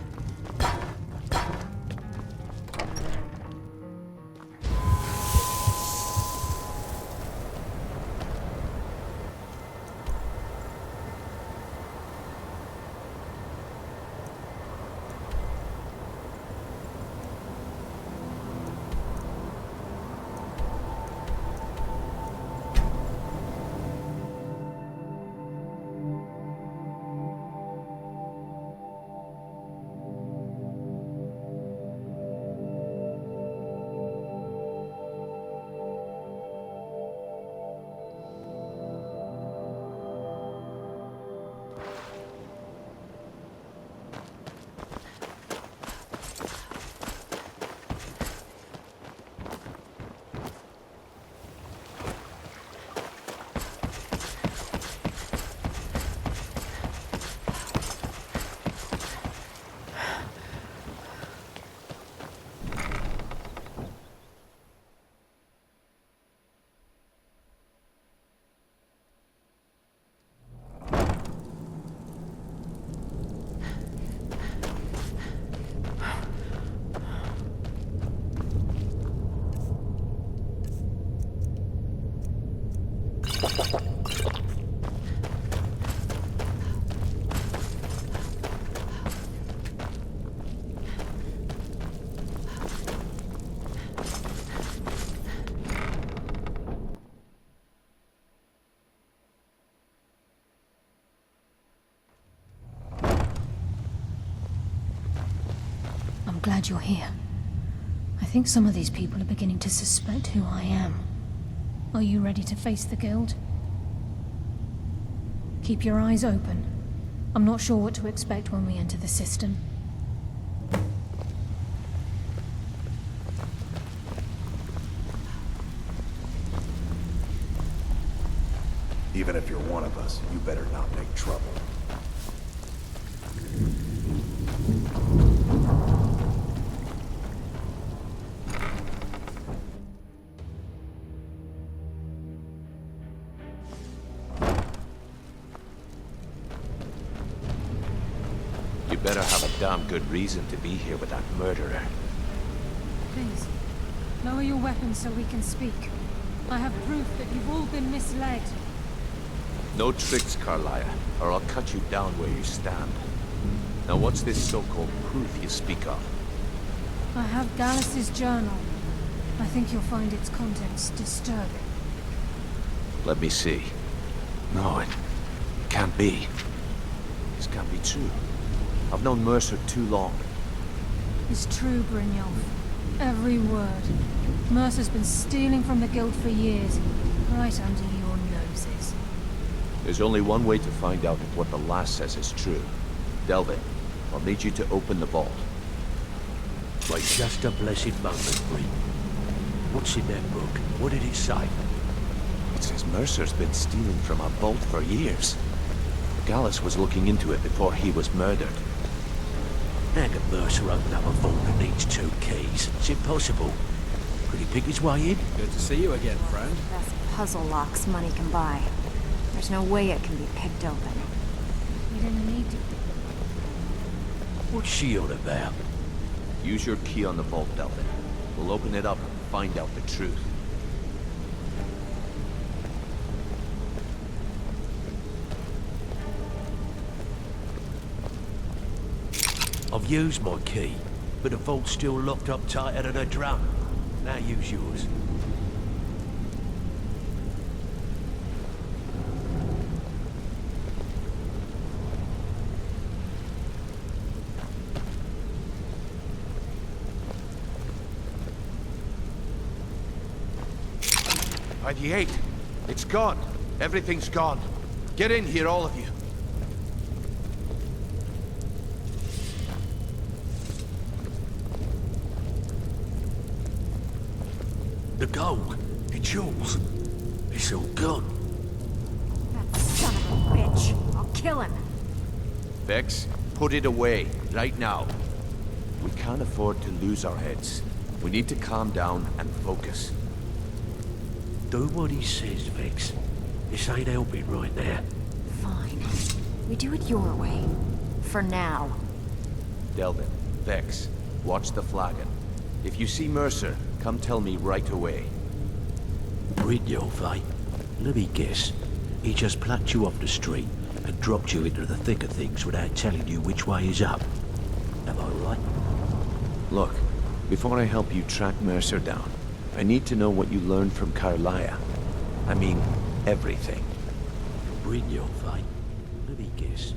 I'm glad you're here. I think some of these people are beginning to suspect who I am. Are you ready to face the Guild? Keep your eyes open. I'm not sure what to expect when we enter the system. Even if you're one of us, you better not make trouble. You better have a damn good reason to be here with that murderer. Please, lower your weapons so we can speak. I have proof that you've all been misled. No tricks, Carlia, or I'll cut you down where you stand. Now what's this so-called proof you speak of? I have Gallus's journal. I think you'll find its contents disturbing. Let me see. No, it can't be. This can't be true. I've known Mercer too long. It's true, Brynjolf. Every word. Mercer's been stealing from the Guild for years, right under your noses. There's only one way to find out if what the lass says is true. Delvin, I'll need you to open the vault. Like just a blessed moment, Bryn. What's in that book? What did it say? It says Mercer's been stealing from our vault for years. Gallus was looking into it before he was murdered. How can Mercer open up a vault that needs 2 keys? It's impossible. Could he pick his way in? Good to see you again, friend. Best puzzle locks money can buy. There's no way it can be picked open. We didn't need to. What's she on about? Use your key on the vault, Delvin. We'll open it up and find out the truth. I've used my key, but the vault's still locked up tighter than a drum. Now use yours. By the 8. It's gone. Everything's gone. Get in here, all of you. The gold, the jewels, it's all gone. That son of a bitch. I'll kill him. Vex, put it away, right now. We can't afford to lose our heads. We need to calm down and focus. Do what he says, Vex. This ain't helping right now. Fine. We do it your way. For now. Delvin, Vex, watch the flagon. If you see Mercer, come tell me right away. Brynjolf, eh? Let me guess. He just plucked you off the street and dropped you into the thick of things without telling you which way is up. Am I right? Look, before I help you track Mercer down, I need to know what you learned from Carlia. I mean, everything. Brynjolf, eh? Let me guess.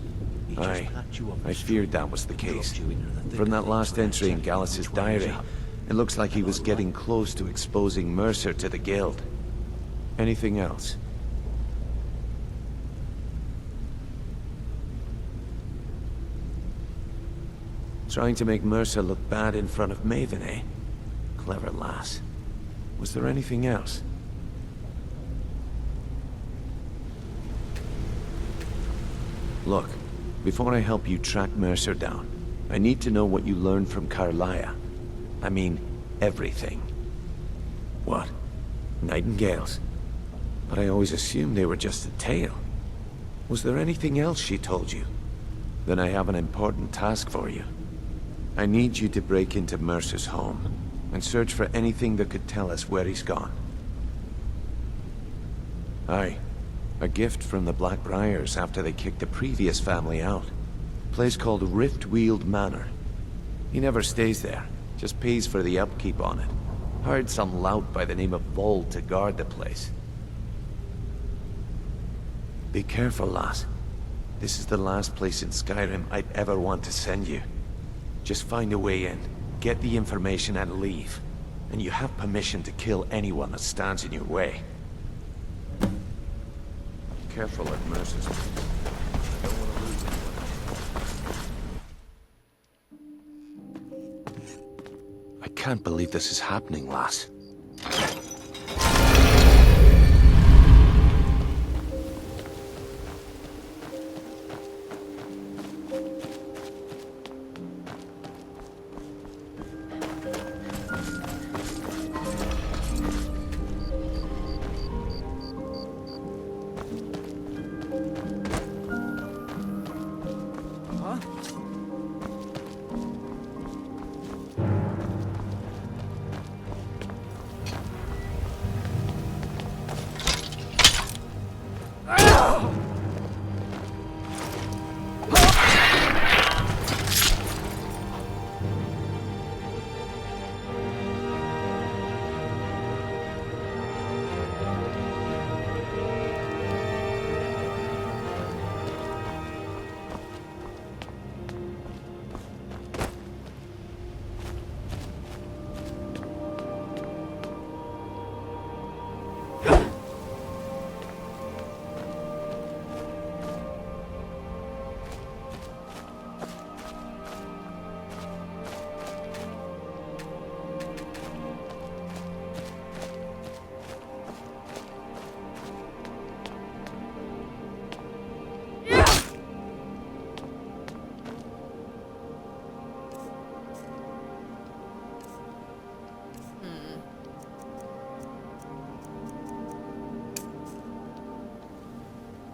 He just plucked you off the I feared that was the case. From that last entry in Gallus's diary, it looks like he was getting close to exposing Mercer to the Guild. Anything else? Trying to make Mercer look bad in front of Maven, eh? Clever lass. Was there anything else? Look, before I help you track Mercer down, I need to know what you learned from Carlia. I mean, everything. What? Nightingales? But I always assumed they were just a tale. Was there anything else she told you? Then I have an important task for you. I need you to break into Mercer's home and search for anything that could tell us where he's gone. Aye. A gift from the Blackbriars after they kicked the previous family out. A place called Riftweald Manor. He never stays there, just pays for the upkeep on it. Hired some lout by the name of Vold to guard the place. Be careful, lass. This is the last place in Skyrim I'd ever want to send you. Just find a way in, get the information and leave. And you have permission to kill anyone that stands in your way. Careful at Mercer's. I don't want to lose anyone. I can't believe this is happening, lass.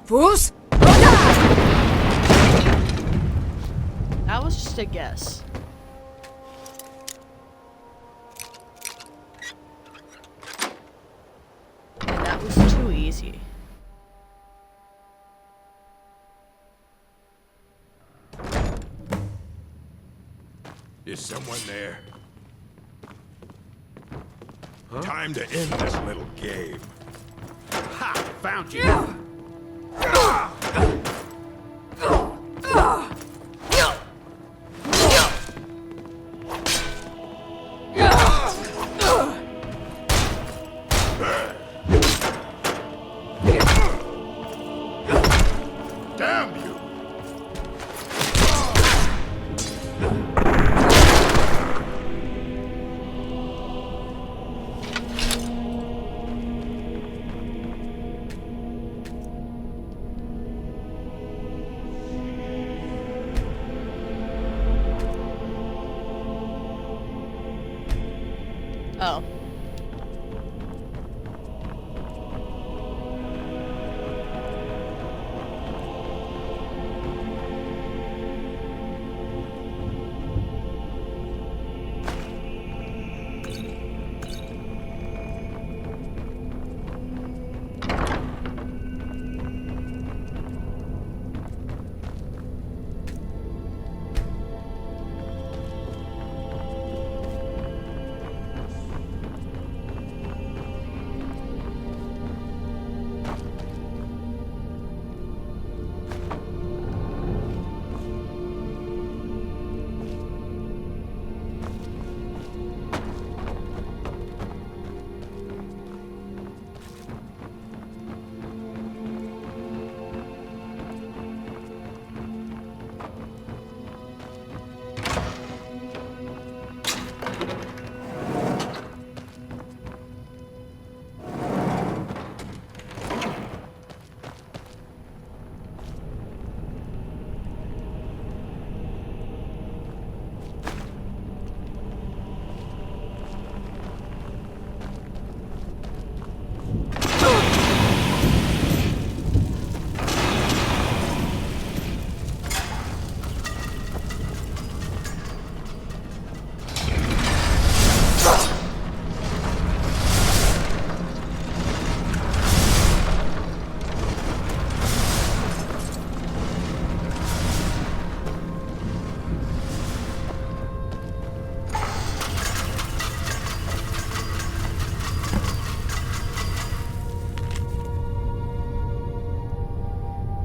Fools! That was just a guess. And that was too easy. Is someone there? Time to end this little game. Ha! Found you! Damn you! Oh.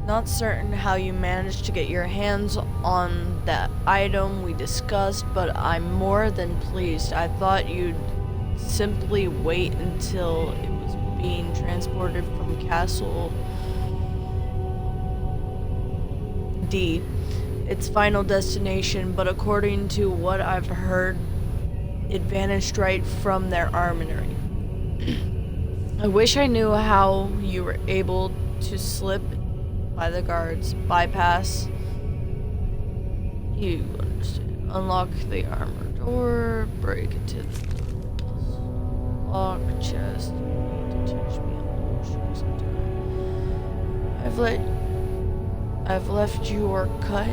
Not certain how you managed to get your hands on that item we discussed, but I'm more than pleased. I thought you'd simply wait until it was being transported from Castle D, its final destination, but according to what I've heard, it vanished right from their armory. I wish I knew how you were able to slip by the guards, bypass. You understand. Unlock the armor door, break into the lock chest. You need to teach me emotions sometime. I've left your cut.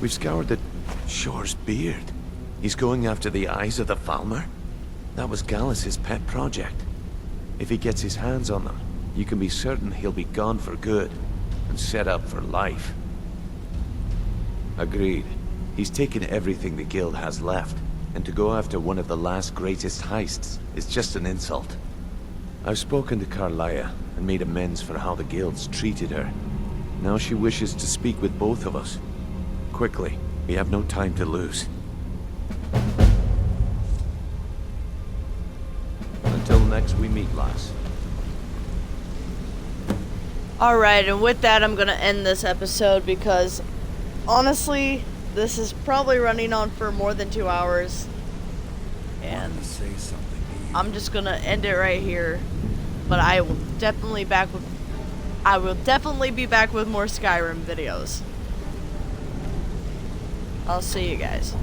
We've scoured the Shore's beard. He's going after the eyes of the Falmer? That was Gallus's pet project. If he gets his hands on them, you can be certain he'll be gone for good, and set up for life. Agreed. He's taken everything the Guild has left, and to go after one of the last greatest heists is just an insult. I've spoken to Carlia, and made amends for how the Guild's treated her. Now she wishes to speak with both of us. Quickly, we have no time to lose. Until next we meet, lass. Alright, and with that, I'm gonna end this episode because, honestly, this is probably running on for more than 2 hours. And I'm just gonna end it right here. But I will definitely be back with more Skyrim videos. I'll see you guys.